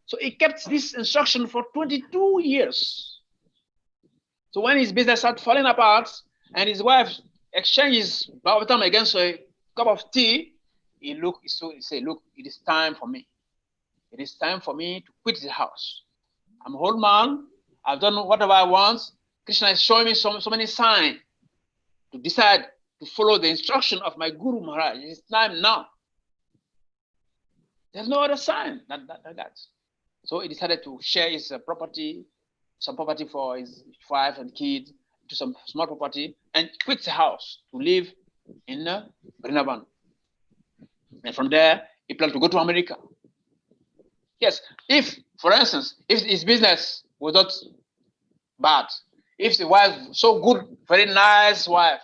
So he kept this instruction for 22 years. So when his business started falling apart and his wife exchanges Bhagavatam against a cup of tea, he said, look, it is time for me. It is time for me to quit the house. I'm an old man. I've done whatever I want. Krishna is showing me so many signs to decide to follow the instruction of my Guru Maharaj. It's time now. There's no other sign than that. So he decided to share his property, some property for his wife and kids, to some small property, and quit the house to live in Vrindavan. And from there, he planned to go to America. Yes, if, for instance, if his business was not bad, if the wife so good, very nice wife,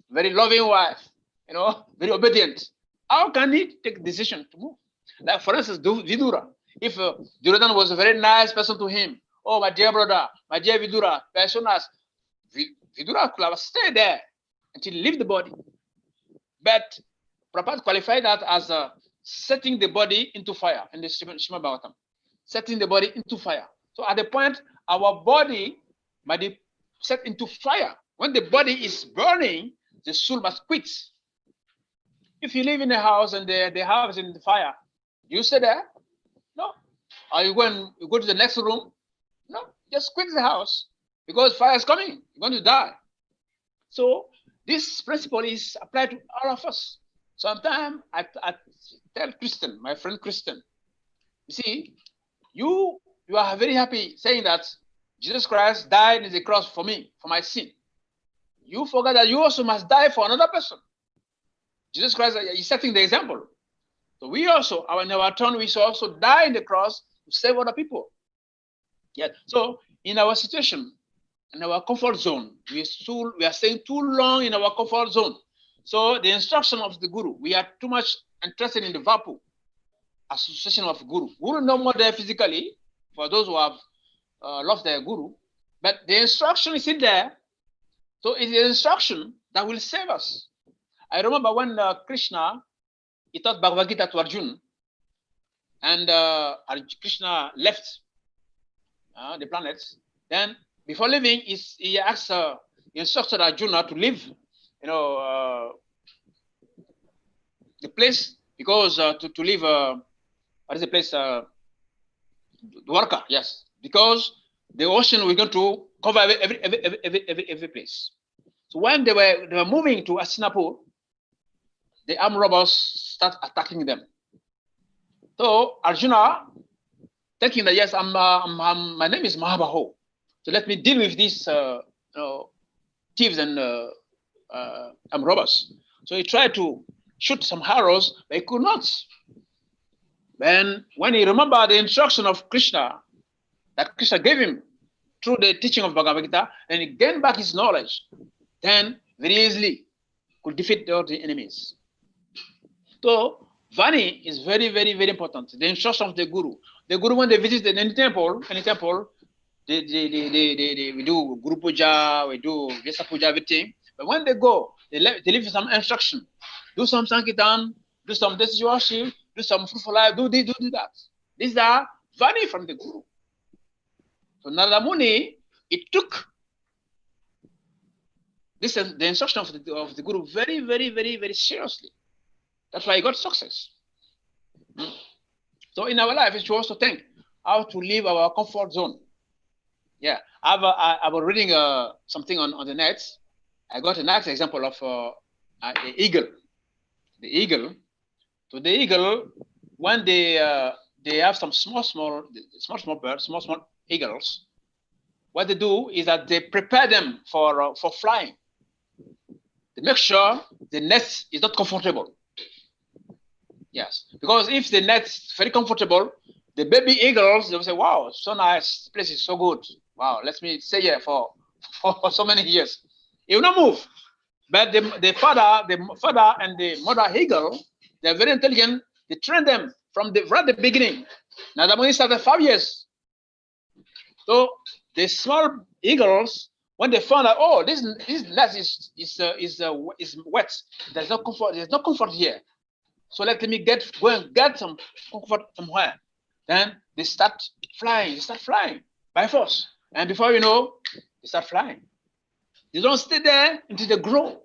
very loving wife, you know, very obedient, how can he take the decision to move? Like, for instance, Vidura. If Duryodhana was a very nice person to him, oh, my dear brother, my dear Vidura, very so nice, Vidura could have stayed there until he left the body. But Prabhupada qualified that as setting the body into fire in the Srimad Bhagavatam. Setting the body into fire. So at the point, our body might be set into fire. When the body is burning, the soul must quit. If you live in a house and the house is in the fire, you stay there? No. Or you go to the next room? No. Just quit the house because fire is coming. You're going to die. So this principle is applied to all of us. Sometimes I tell Christian, my friend Christian, you see, you are very happy saying that Jesus Christ died on the cross for me, for my sin. You forget that you also must die for another person. Jesus Christ is setting the example. So we also, in our turn, we should also die in the cross to save other people. Yeah. So in our situation, in our comfort zone, we are staying too long in our comfort zone. So the instruction of the Guru, we are too much interested in the Vapu, association of Guru. Guru no more there physically, for those who have lost their Guru, but the instruction is in there. So it's the instruction that will save us. I remember when Krishna, he taught Bhagavad Gita to Arjuna, and Krishna left the planets. Then before leaving, he asked, he instructed Arjuna to leave, the place, because to leave, what is the place? Dwarka, yes, because the ocean was going to cover every place. So when they were moving to Hastinapur, the armed robbers start attacking them. So Arjuna, thinking that yes, my name is Mahabaho, so let me deal with these thieves and armed robbers. So he tried to shoot some arrows, but he could not. Then when he remembered the instruction of Krishna, that Krishna gave him through the teaching of Bhagavad Gita, and he gained back his knowledge, then very easily could defeat all the enemies. So Vani is very, very, very important. The instruction of the Guru. The Guru, when they visit any temple, we do Guru Puja, we do Vyasa Puja, everything. But when they go, they leave some instruction. Do some Sankirtan, do some Desi worship, do some fruitful life, do this, do that. These are Vani from the Guru. So Narada Muni, it took the instruction of the Guru very, very, very, very seriously. That's why he got success. So in our life, we should also think how to leave our comfort zone. Yeah, I was reading something on the net. I got a nice example of an eagle. The eagle. So the eagle, when they have some small birds, small eagles, what they do is that they prepare them for flying. They make sure the nest is not comfortable. Yes, because if the net is very comfortable, the baby eagles, they will say, wow, so nice, this place is so good. Wow, let me stay here for so many years. It will not move. But the father and the mother eagle, they're very intelligent. They train them from right at the beginning. Now the money started 5 years. So the small eagles, when they found out, oh, this nest is wet. There's no comfort. There's no comfort here. So let me go and get some comfort somewhere. Then they start flying. They start flying by force. And before you know, they start flying. They don't stay there until they grow.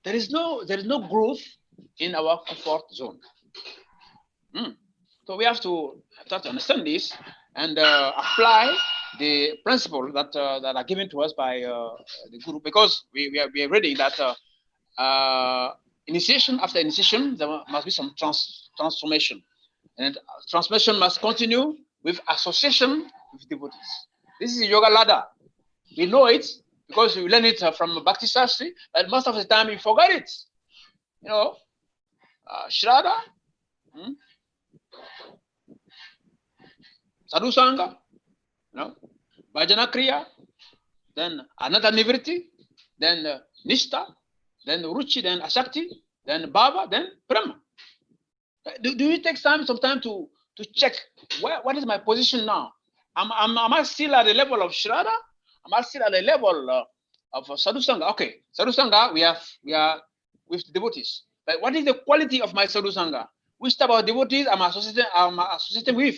There is no growth in our comfort zone. So we have to start to understand this and apply the principle that are given to us by the Guru, because we are reading that initiation after initiation there must be some transformation, and transformation must continue with association with devotees. This is yoga ladder. We know it because we learn it from Bhakti Sastri, but most of the time we forget it. You know, Shraddha, Sadhu Sangha, you know, Bhajana Kriya, then Ananta Nivritti, then Nishta, then Ruchi, then Asakti, then Bhava, then Prema. Do you take some time to check what is my position now? Am I still at the level of Shraddha? Am I still at the level of Sadhu Sangha? Okay, Sadhu Sangha, we are with devotees. But what is the quality of my Sadhu Sangha? Which type of devotees am I associating with?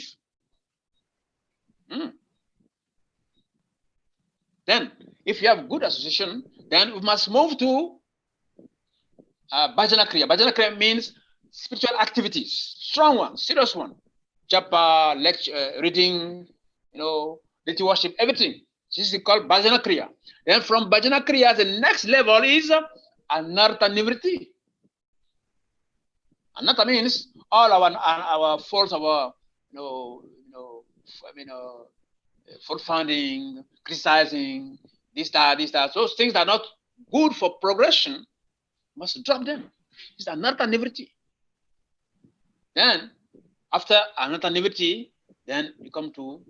Then, if you have good association, then we must move to Bhajana Kriya. Bhajana Kriya means spiritual activities, strong one, serious one. Japa, lecture, reading, deity worship, everything. This is called Bhajana Kriya. Then from Bhajana Kriya, the next level is Anartha Nivritti. Anartha means all our faults, our fault finding, criticizing, this, that. Those things that are not good for progression, must drop them. It's Anartha Nivritti. Then, after Anartha Nivritti, then you come to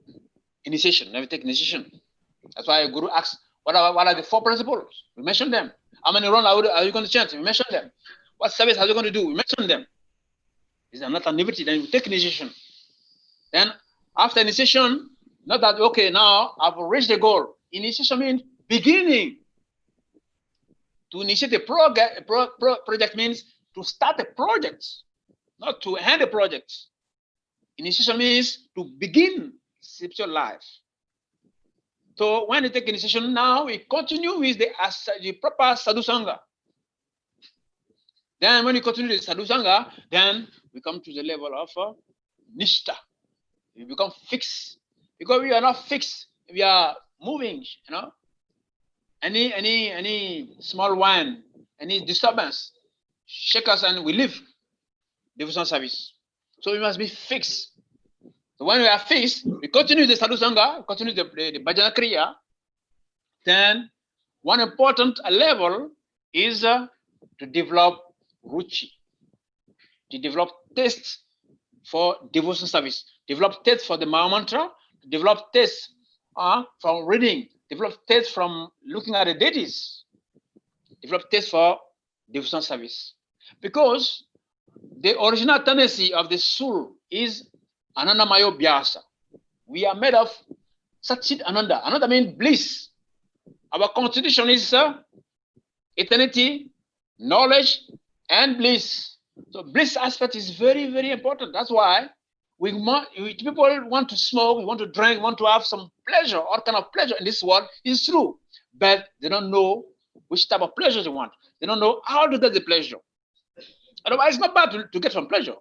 initiation. Now we take initiation. That's why Guru asks, what are the 4 principles? We mentioned them. How many rounds are you going to chant? We mentioned them. What service are you going to do? We mentioned them. It's Anartha Nivritti. Then you take initiation. Then, after initiation, not that, okay, now I've reached the goal. Initiation means beginning. To initiate a project means to start a project, not to end a project. Initiation means to begin spiritual life. So when you take initiation now, we continue with the proper Sadhu Sangha. Then when you continue the Sadhu Sangha, then we come to the level of Nishta. We become fixed. Because we are not fixed, we are moving, Any small whine, any disturbance, shake us and we leave devotional service. So we must be fixed. So when we are fixed, we continue the Sadhu Sangha, continue the Bhajana Kriya. Then one important level is to develop ruchi, to develop taste for devotional service, develop taste for the Maha Mantra, develop taste from reading, develop taste from looking at the deities, develop taste for devotional service. Because the original tendency of the soul is Anandamayo Bhyasa. We are made of Satchit Ananda. Ananda means bliss. Our constitution is eternity, knowledge, and bliss. So bliss aspect is very, very important. That's why people want to smoke, we want to drink, want to have some pleasure, all kind of pleasure in this world. It's true, but they don't know which type of pleasure they want. They don't know how to get the pleasure. Otherwise, it's not bad to get some pleasure.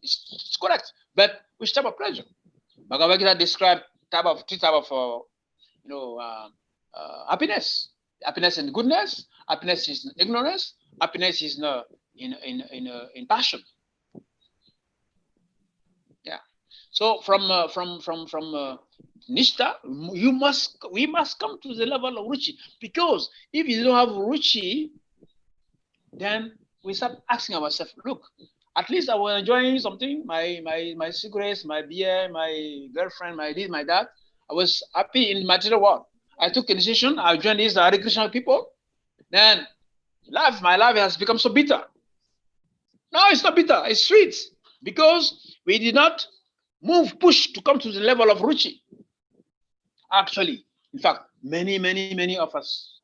It's correct, but which type of pleasure? Bhagavad Gita describes three types of happiness. Happiness in goodness, happiness is in ignorance, happiness is in passion. Yeah. So from Nishta, we must come to the level of Ruchi, because if you don't have Ruchi, then we start asking ourselves, look, at least I was enjoying something, my cigarettes, my beer, my girlfriend, my this, my that. I was happy in the material world. I took a decision, I joined these Hare Krishna people. Then my life has become so bitter. No, it's not bitter, it's sweet, because we did not push to come to the level of Ruchi. Actually, in fact, many of us,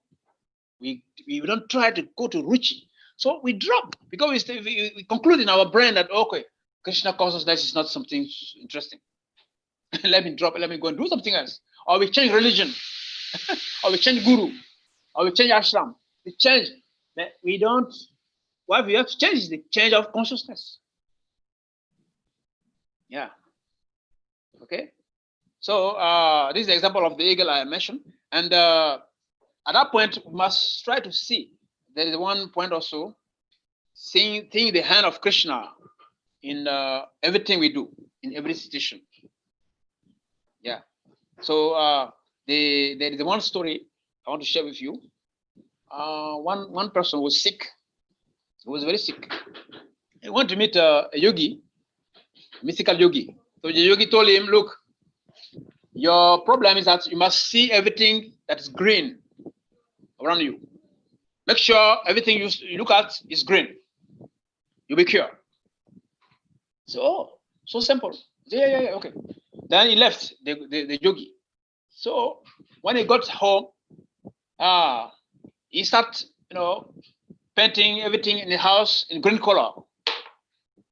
we don't try to go to Ruchi. So we drop, because we conclude in our brain that, okay, Krishna consciousness is not something interesting. Let me drop it, let me go and do something else. Or we change religion, or we change guru, or we change ashram. We change. We don't, what we have to change is the change of consciousness. Yeah. Okay. So this is the example of the eagle I mentioned. And at that point, we must try to see. There is one point also, seeing the hand of Krishna in everything we do, in every situation. Yeah. So there is one story I want to share with you. One person was sick. He was very sick. He wanted to meet a yogi, mystical yogi. So the yogi told him, look, your problem is that you must see everything that is green around you. Make sure everything you look at is green. You'll be cured. So simple. Yeah, okay. Then he left the yogi. So when he got home, he started, painting everything in the house in green color.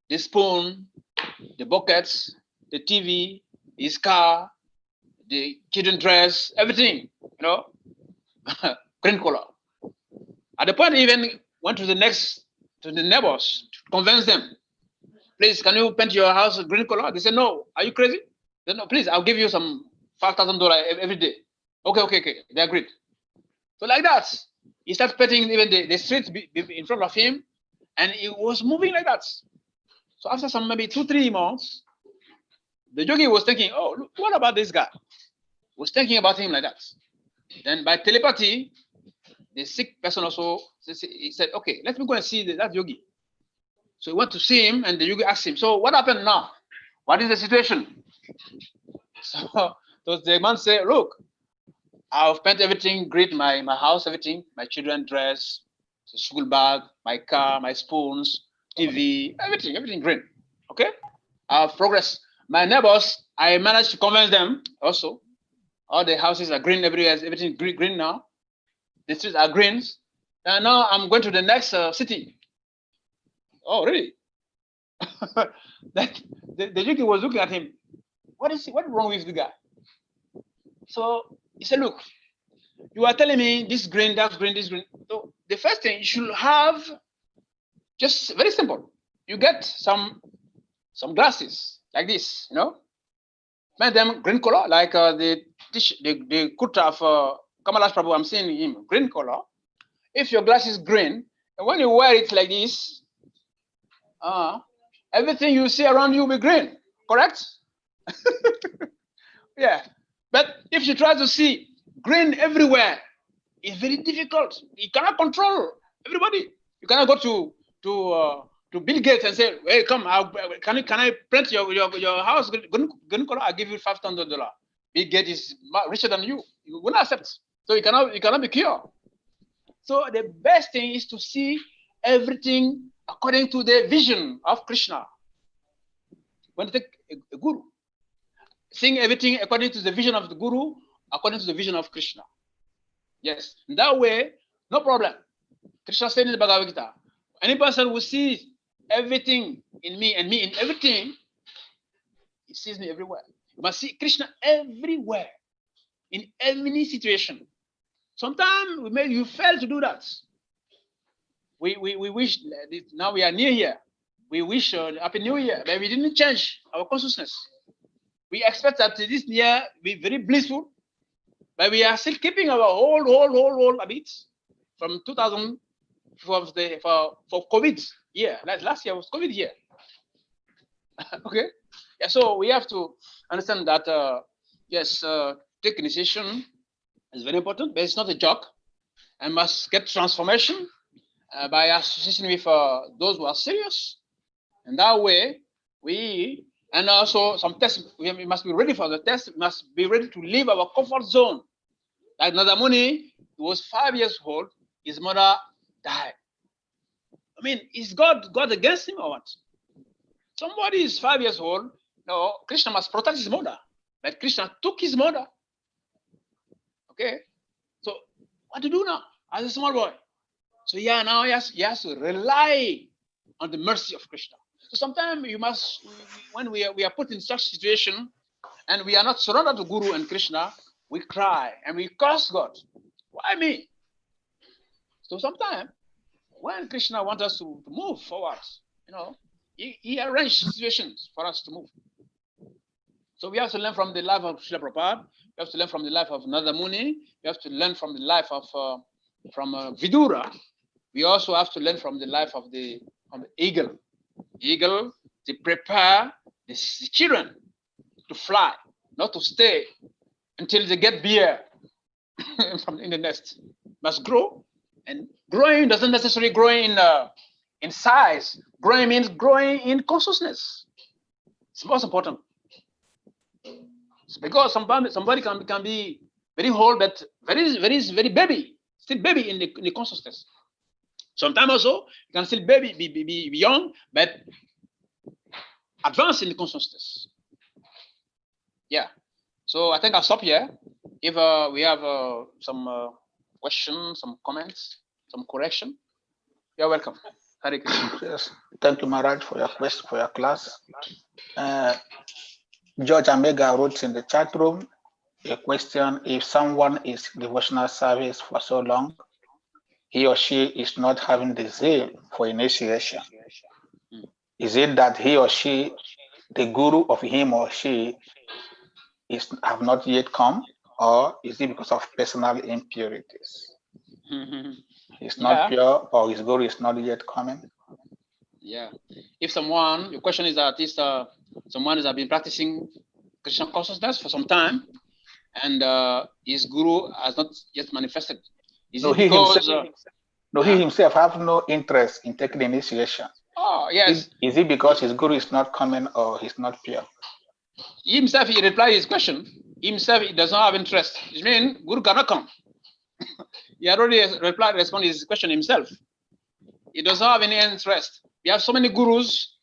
The spoon, the buckets, the TV, his car, the children dress, everything, green color. At the point, he even went to the neighbors to convince them. Please, can you paint your house green color? They said, no. Are you crazy? They said, no, please, I'll give you some $5,000 every day. Okay. They agreed. So like that, he started painting even the streets in front of him, and it was moving like that. So after some maybe 2-3 months, the yogi was thinking, oh, look, what about this guy? Was thinking about him like that. Then by telepathy, the sick person also, he said, okay, let me go and see that yogi. So he went to see him, and the yogi asked him, so what happened now? What is the situation? So the man said, look, I've painted everything green, my house, everything, my children dress, the school bag, my car, my spoons, TV, everything green. Okay? I've progressed. My neighbors, I managed to convince them also. All the houses are green everywhere, everything green now. The streets are greens. And now I'm going to the next city. Oh, really? The yogi was looking at him. What's wrong with the guy? So he said, look, you are telling me this green, that's green, this green. So the first thing you should have, just very simple. You get some glasses like this, make them green color, like the kurta of Kamalash Prabhu. I'm seeing him green color. If your glass is green, and when you wear it like this, everything you see around you will be green. Correct? Yeah. But if you try to see green everywhere, it's very difficult. You cannot control everybody. You cannot go to Bill Gates and say, "Hey, come, can I paint your house green color? I'll give you $5,000." Bill Gates is richer than you. You will not accept. So you cannot be cured. So the best thing is to see everything according to the vision of Krishna. When you take a guru, seeing everything according to the vision of the guru, according to the vision of Krishna. Yes, in that way, no problem. Krishna said in the Bhagavad Gita, any person who sees everything in me and me in everything, he sees me everywhere. You must see Krishna everywhere, in any situation. Sometimes you fail to do that. We wish, now we are near here. We wish Happy New Year, but we didn't change our consciousness. We expect that this year be very blissful, but we are still keeping our whole habits from 2000 for COVID year. Last year was COVID year. Okay, Yeah, so we have to understand that, yes, take initiation is very important, but it's not a joke. And must get transformation by association with those who are serious. And that way, and also some tests, we must be ready for the test, we must be ready to leave our comfort zone. Like Nadamuni, he was 5 years old, his mother died. I mean, is God against him or what? Somebody is 5 years old, no, Krishna must protect his mother. But Krishna took his mother. Okay, so what to do now as a small boy? So yeah, now he has to rely on the mercy of Krishna. So sometimes you must, when we are put in such situation and we are not surrendered to Guru and Krishna, we cry and we curse God. Why me? So sometimes when Krishna wants us to move forward, he arranged situations for us to move. So we have to learn from the life of Srila Prabhupada. We have to learn from the life of Nanda Muni. We have to learn from the life of Vidura. We also have to learn from the life of the eagle. Eagle, they prepare the children to fly, not to stay until they get beer from in the nest. Must grow, and growing doesn't necessarily grow in size. Growing means growing in consciousness. It's most important. It's because somebody can be very old, but very baby, still baby in the consciousness. Sometimes also you can still be young, but advanced in the consciousness. Yeah. So I think I'll stop here. If we have some questions, some comments, some correction, you're welcome. Hare Krishna. Yes. Thank you, Maharaj, for your question, for your class. George Amega wrote in the chat room a question: if someone is devotional service for so long, he or she is not having the zeal for initiation. Is it that he or she, the guru of him or she, have not yet come, or is it because of personal impurities? He's not pure, or his guru is not yet coming? Yeah. If your question is that someone has been practicing Krishna consciousness for some time, and his guru has not yet manifested. Is it because he himself have no interest in taking initiation? Oh, yes. Is it because his guru is not coming, or he's not pure? He himself, he replied his question. Himself, he does not have interest. It means guru cannot come. He already responded his question himself. He does not have any interest. We have so many gurus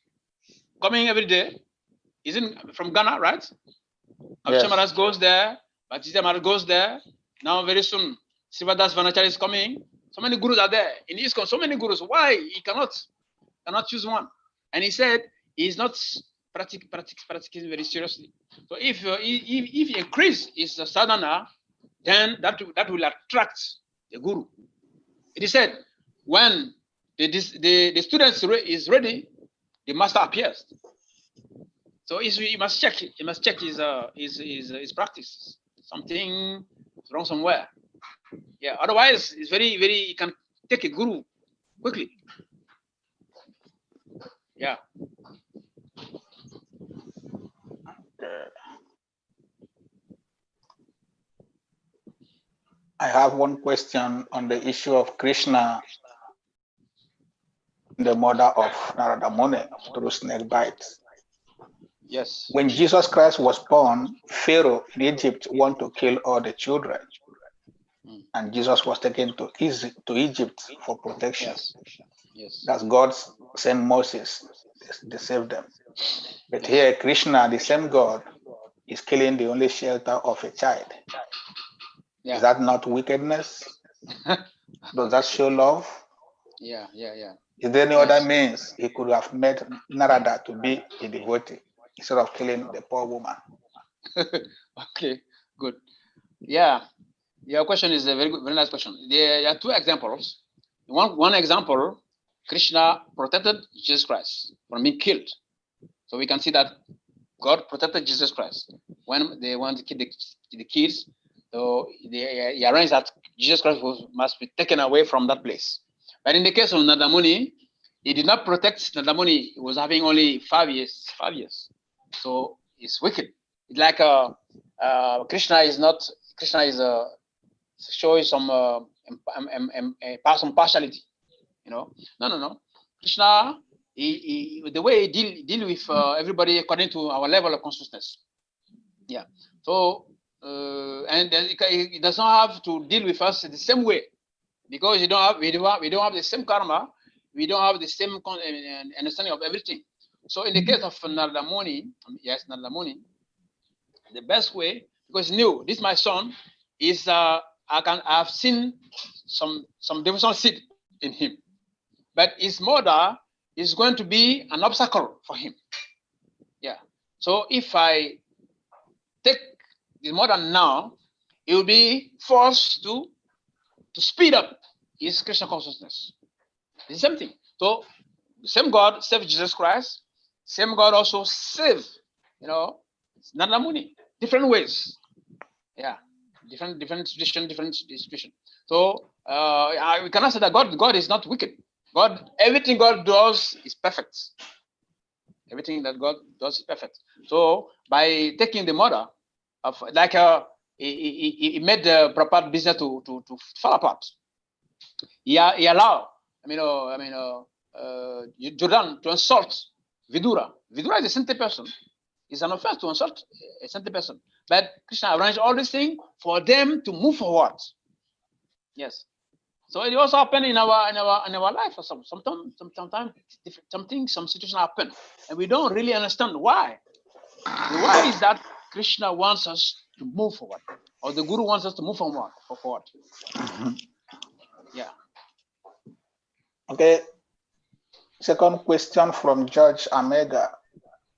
coming every day. Isn't from Ghana, right? Yes. Maharaj goes there. Bhaktisiddhanta Maharaj goes there. Now very soon, Sivadas Vanachari is coming. So many gurus are there. In ISKCON, so many gurus. Why? He cannot choose one. And he said he's not practicing very seriously. So if he increase his sadhana, then that will attract the guru. It is said when the student is ready, the master appears. So he must check it. He must check his practice. Something is wrong somewhere. Yeah. Otherwise, it's very he can take a guru quickly. Yeah. I have one question on the issue of Krishna, the mother of Narada Muni, through snake bites. Yes. When Jesus Christ was born, Pharaoh in Egypt wanted to kill all the children. And Jesus was taken to Egypt for protection. Yes. That's God sent Moses to save them. But here, Krishna, the same God, is killing the only shelter of a child. Yeah. Is that not wickedness? Does that show love? Yeah. Is there any other means he could have made Narada to be a devotee instead of killing the poor woman? Okay, good. Yeah, your question is a very nice question. There are two examples. One example, Krishna protected Jesus Christ from being killed. So we can see that God protected Jesus Christ when they want to kill the kids. So he arranged that Jesus Christ must be taken away from that place. But in the case of Nanda Muni, he did not protect Nanda Muni. He was having only 5 years. So it's wicked. It's like Krishna is showing some some partiality. No. Krishna, the way he deal with everybody according to our level of consciousness. Yeah. So and then he does not have to deal with us the same way, because we don't have the same karma, we don't have the same understanding of everything. So in the case of Narada Muni, the best way, because he knew this my son is I've seen some devotional seed in him, but his mother is going to be an obstacle for him. Yeah. So if I take the mother now, he will be forced to speed up his Krishna consciousness. The same thing. So same God saved Jesus Christ, same God also saved, Narada Muni, different ways. Yeah, different situation. So we cannot say that God is not wicked. Everything God does is perfect. Everything that God does is perfect. So by taking the mother of he made the proper business to fall apart. He allowed Jordan to insult Vidura. Vidura is a saintly person. It's an offense to insult a saintly person. But Krishna arranged all these things for them to move forward. Yes. So it also happened in our life. Sometimes some situations happen, and we don't really understand why. Why is that Krishna wants us to move forward, or the Guru wants us to move forward? Yeah. Okay. Second question from George Amega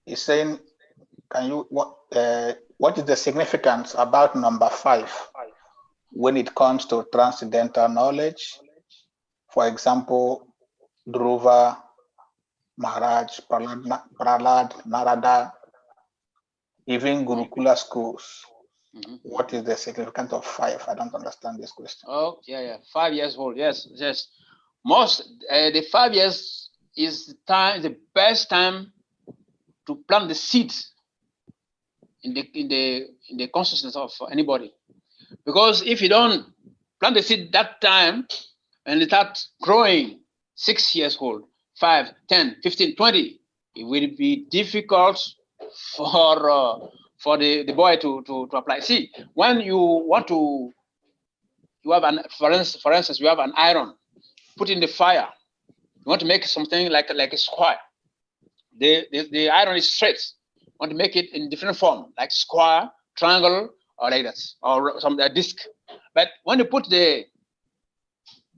is saying, what is the significance about number 5 when it comes to transcendental knowledge? For example, Dhruva, Maharaj, Prahlad, Narada, even Gurukula schools. Mm-hmm. What is the significance of 5? I don't understand this question. Oh, yeah. 5 years old. Yes. Most the 5 years is the best time to plant the seed in the consciousness of anybody. Because if you don't plant the seed that time and it starts growing, 6 years old, 5, 10, 15, 20, it will be difficult for the boy to apply. See, when you have for instance, you have an iron, put in the fire. You want to make something like a square. The iron is straight. You want to make it in different form, like square, triangle, or like that, or some disc. But when you put the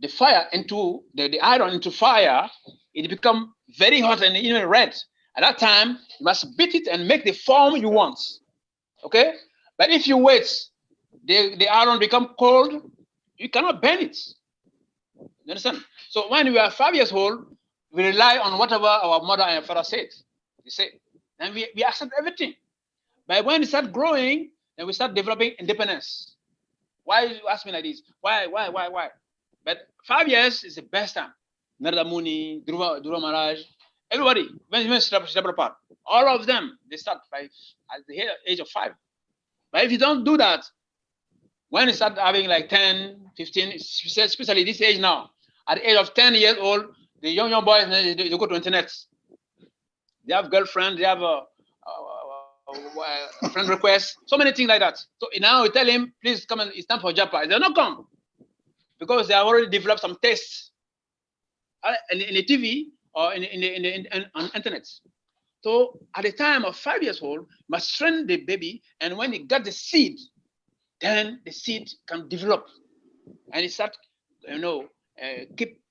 fire into the iron into fire, it becomes very hot and even red. At that time, you must beat it and make the form you want. Okay? But if you wait, the iron become cold, you cannot burn it. You understand? So when we are 5 years old, we rely on whatever our mother and father said. They say, and we accept everything. But when we start growing, then we start developing independence. Why you ask me like this? Why? But 5 years is the best time. Narada Muni, Dhruva Maharaj, everybody, when Srila, all of them, they start at the age of 5. But if you don't do that, when you start having like 10, 15, especially this age now, at the age of 10 years old, the young boys, they go to internet. They have girlfriend, they have a friend request, so many things like that. So now we tell him, please come, and it's time for Japa. They'll not come because they have already developed some tastes in the TV or on internet. So at the time of 5 years old, you must train the baby, and when you get the seed, then the seed can develop, and it start, keep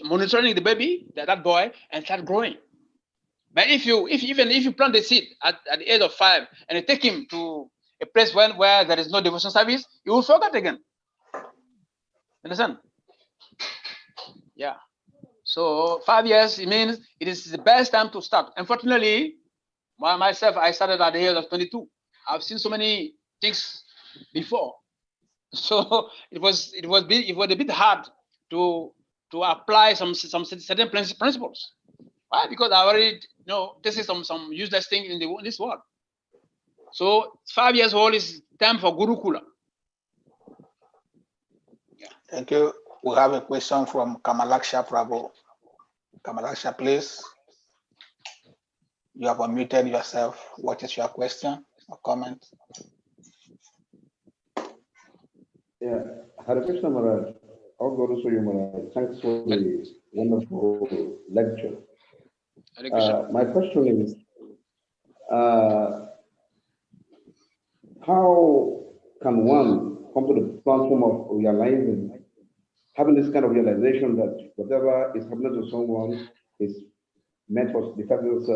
monitoring the baby, that boy, and start growing. But if you plant the seed at the age of 5 and you take him to a place where there is no devotion service, he will forget again. Understand? Yeah. So 5 years, it means it is the best time to start. Unfortunately, myself, I started at the age of 22. I've seen so many things before, so it was a bit hard to apply some certain principles. Why? Because I already No, this is some useless thing in this world. So 5 years old is time for Gurukula. Yeah. Thank you. We have a question from Kamalaksha Prabhu. Kamalaksha, please. You have unmuted yourself. What is your question or comment? Yeah, Hare Krishna Maharaj, all glory to you, Maharaj. Thanks for the wonderful lecture. My question is, how can one come to the platform of realizing, having this kind of realization that whatever is happening to someone is meant for the person's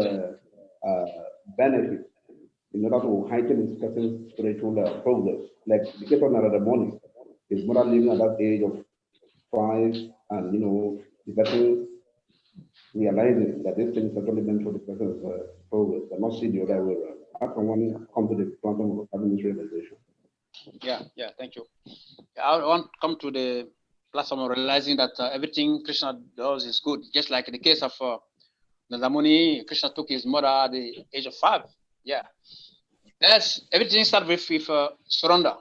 benefit in order to heighten this person's spiritual progress? Like the case of Narada Muni, his mother living at that age of 5, and the person realizing that this thing is actually meant for the person's progress, and not see the other way around. How can one come to the quantum of having this realization? Yeah, thank you. I want to come to the platform of realizing that everything Krishna does is good. Just like in the case of Narada Muni, Krishna took his mother at the age of 5. Yeah, that's everything starts with surrender.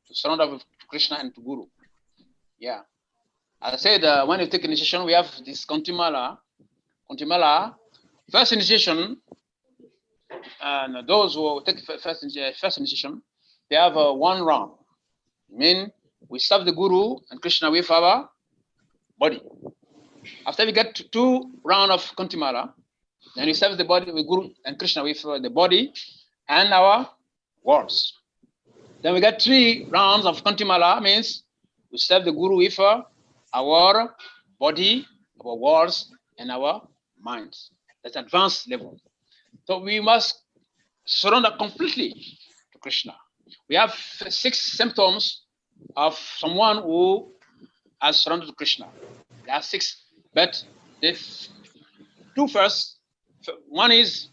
To surrender with Krishna and to Guru. Yeah. As I said, when you take initiation, we have this Kontimala. Kontimala, first initiation, and those who take first initiation, they have one round. I mean, we serve the Guru and Krishna with our body. After we get 2 rounds of Kontimala, then we serve the body with Guru and Krishna with the body and our words. Then we get 3 rounds of Kontimala, means we serve the Guru with our body, our words, and our minds. That's advanced level. So we must surrender completely to Krishna. We have 6 symptoms of someone who has surrendered to Krishna. There are 6, but the 2 first, one is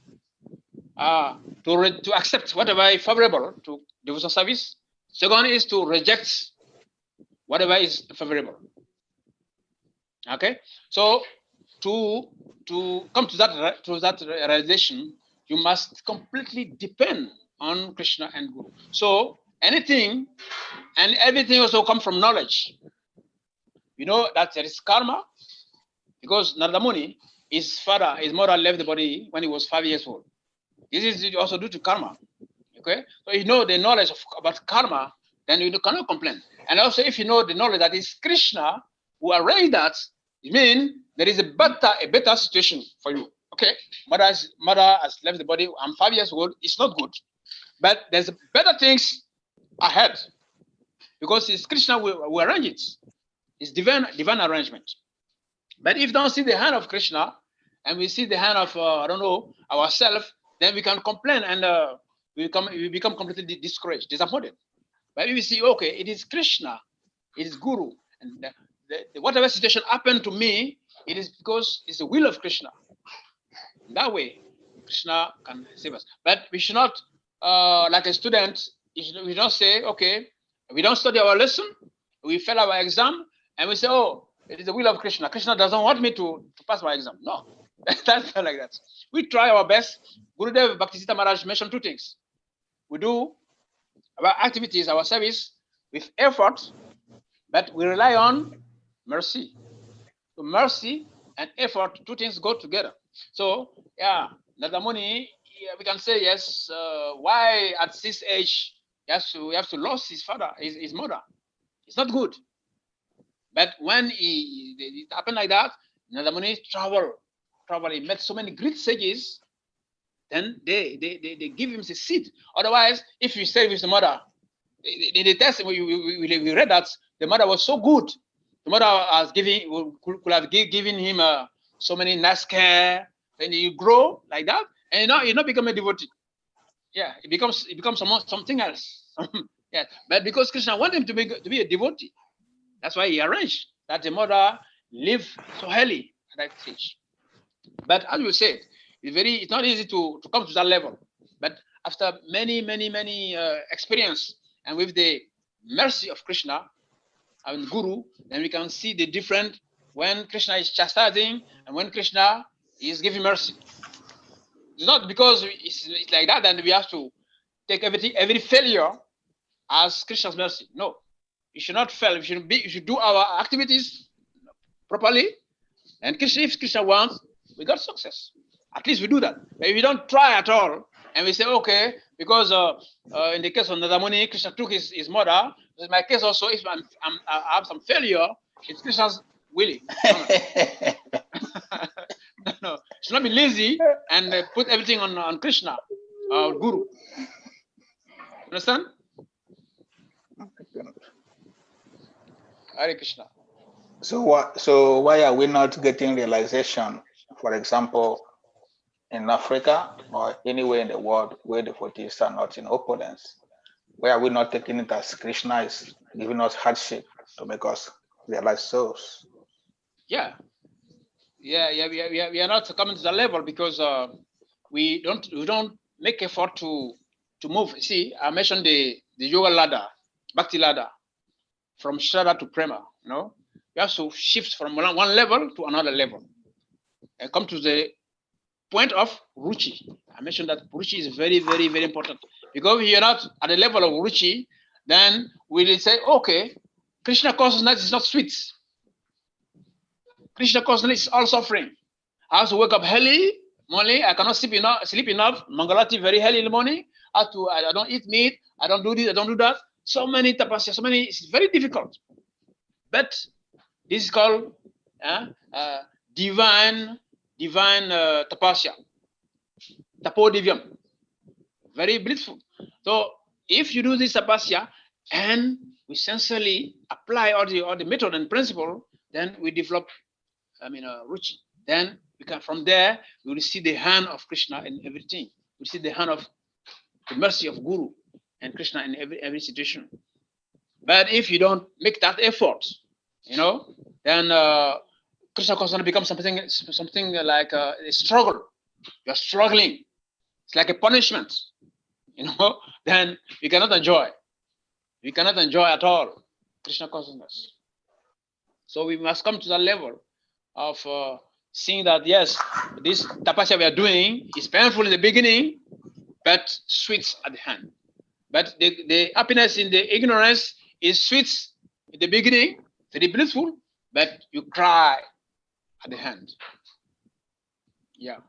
to accept whatever is favorable to devotional service. Second is to reject whatever is favorable. Okay, so to come to that realization, you must completely depend on Krishna and Guru. So anything and everything also come from knowledge. You know that there is karma, because Narada Muni, his mother left the body when he was 5 years old. This is also due to karma. Okay, so you know the knowledge about karma, then you cannot complain. And also, if you know the knowledge that is Krishna who arranged that, it means there is a better situation for you. Okay, mother has left the body. I'm 5 years old. It's not good, but there's better things ahead, because it's Krishna who arrange it. It's divine arrangement. But if we don't see the hand of Krishna, and we see the hand of ourselves, then we can complain, and we become completely discouraged, disappointed. But if we see, okay, it is Krishna, it is Guru, and whatever situation happened to me, it is because it's the will of Krishna. In that way, Krishna can save us. But we should not, like a student, we don't say, okay, we don't study our lesson, we fail our exam, and we say, oh, it is the will of Krishna. Krishna doesn't want me to pass my exam. No, that's not like that. We try our best. Gurudev Bhaktisiddhanta Maharaj mentioned 2 things. We do our activities, our service with effort, but we rely on mercy. So mercy and effort, 2 things go together. So yeah, Narada Muni, we can say yes. Why at this age he has to lose his father, his mother? It's not good. But when it happened like that, Narada Muni travel. He met so many great sages. Then they give him the seat. Otherwise, if you stay with the mother, in the test we read that the mother was so good. The mother could have given him so many nice care. Then you grow like that, and you not become a devotee. Yeah, it becomes something else. Yeah, but because Krishna wanted him to be a devotee, that's why he arranged that the mother live so early at that stage. But as you said, it's not easy to come to that level. But after many experience, and with the mercy of Krishna and Guru, then we can see the difference when Krishna is chastising and when Krishna is giving mercy. It's not because it's like that, and we have to take every failure as Krishna's mercy. No, you should not fail. We should do our activities properly. And if Krishna wants, we got success. At least we do that. But if we don't try at all, and we say, okay, because in the case of Nadamuni, Krishna took his mother. In my case also, if I have some failure, it's Krishna's willing. No, should not be lazy and put everything on Krishna, Guru. Understand? Hare Krishna. So why are we not getting realization, for example, in Africa or anywhere in the world where the devotees are not in opulence? Why are we not taking it as Krishna is giving us hardship to make us realize souls? Yeah. We are not coming to the level because we don't make effort to move. See, I mentioned the yoga ladder, bhakti ladder, from Shraddha to Prema. You know, you have to shift from one level to another level and come to the point of ruchi. I mentioned that ruchi is very, very, very important, because if you're not at the level of ruchi, then we'll say, okay, Krishna consciousness is not sweet. Krishna consciousness is all suffering. I have to wake up early morning. I cannot sleep enough. Mangalati very early in the morning. I don't eat meat. I don't do this. I don't do that. So many tapasya. It's very difficult. But this is called divine tapasya, tapodivyam. Very blissful. So if you do this tapasya and we sincerely apply all the method and principle, then we develop ruchi. Then we can, from there, we will see the hand of Krishna in everything. We see the hand of the mercy of Guru and Krishna in every situation. But if you don't make that effort, then Krishna consciousness becomes something like a struggle. You're struggling. It's like a punishment. Then we cannot enjoy. We cannot enjoy at all Krishna consciousness. So we must come to that level of seeing that, yes, this tapasya we are doing is painful in the beginning, but sweet at the end. But the happiness in the ignorance is sweet in the beginning, very blissful, but you cry at the end. Yeah.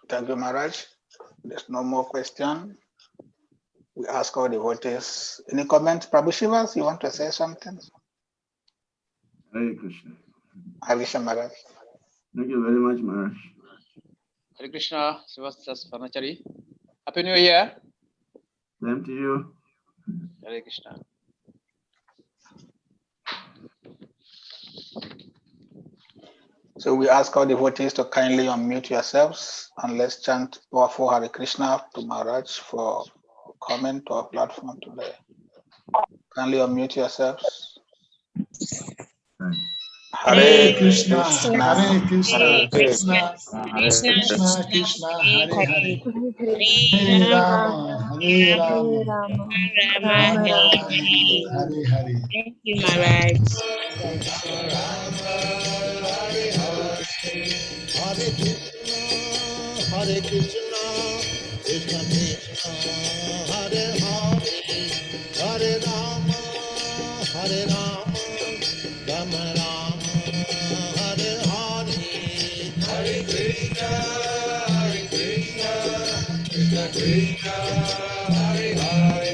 Thank you, Maharaj. There's no more question. We ask all devotees. Any comments? Prabhu Shivas, you want to say something? Hare Krishna. Hare Krishna, Maharaj. Thank you very much, Maharaj. Hare Krishna, Sivastas Pranachari. Happy New Year. Same to you. Hare Krishna. So we ask our devotees to kindly unmute yourselves and let's chant powerful Hare Krishna to Maharaj for coming to our platform today. Kindly unmute yourselves. Hare Krishna, Hare Krishna, Krishna Krishna, Krishna Hare Hare, Hare Rama, Hare Rama, Rama Rama, Hare Hare. Thank you, Maharaj. Hare Krishna, Krishna Krishna, Hare Hare, Hare Rama, Hare Rama, Rama Rama, Hare Hare. Hare Krishna, Krishna Krishna, Hare Hare.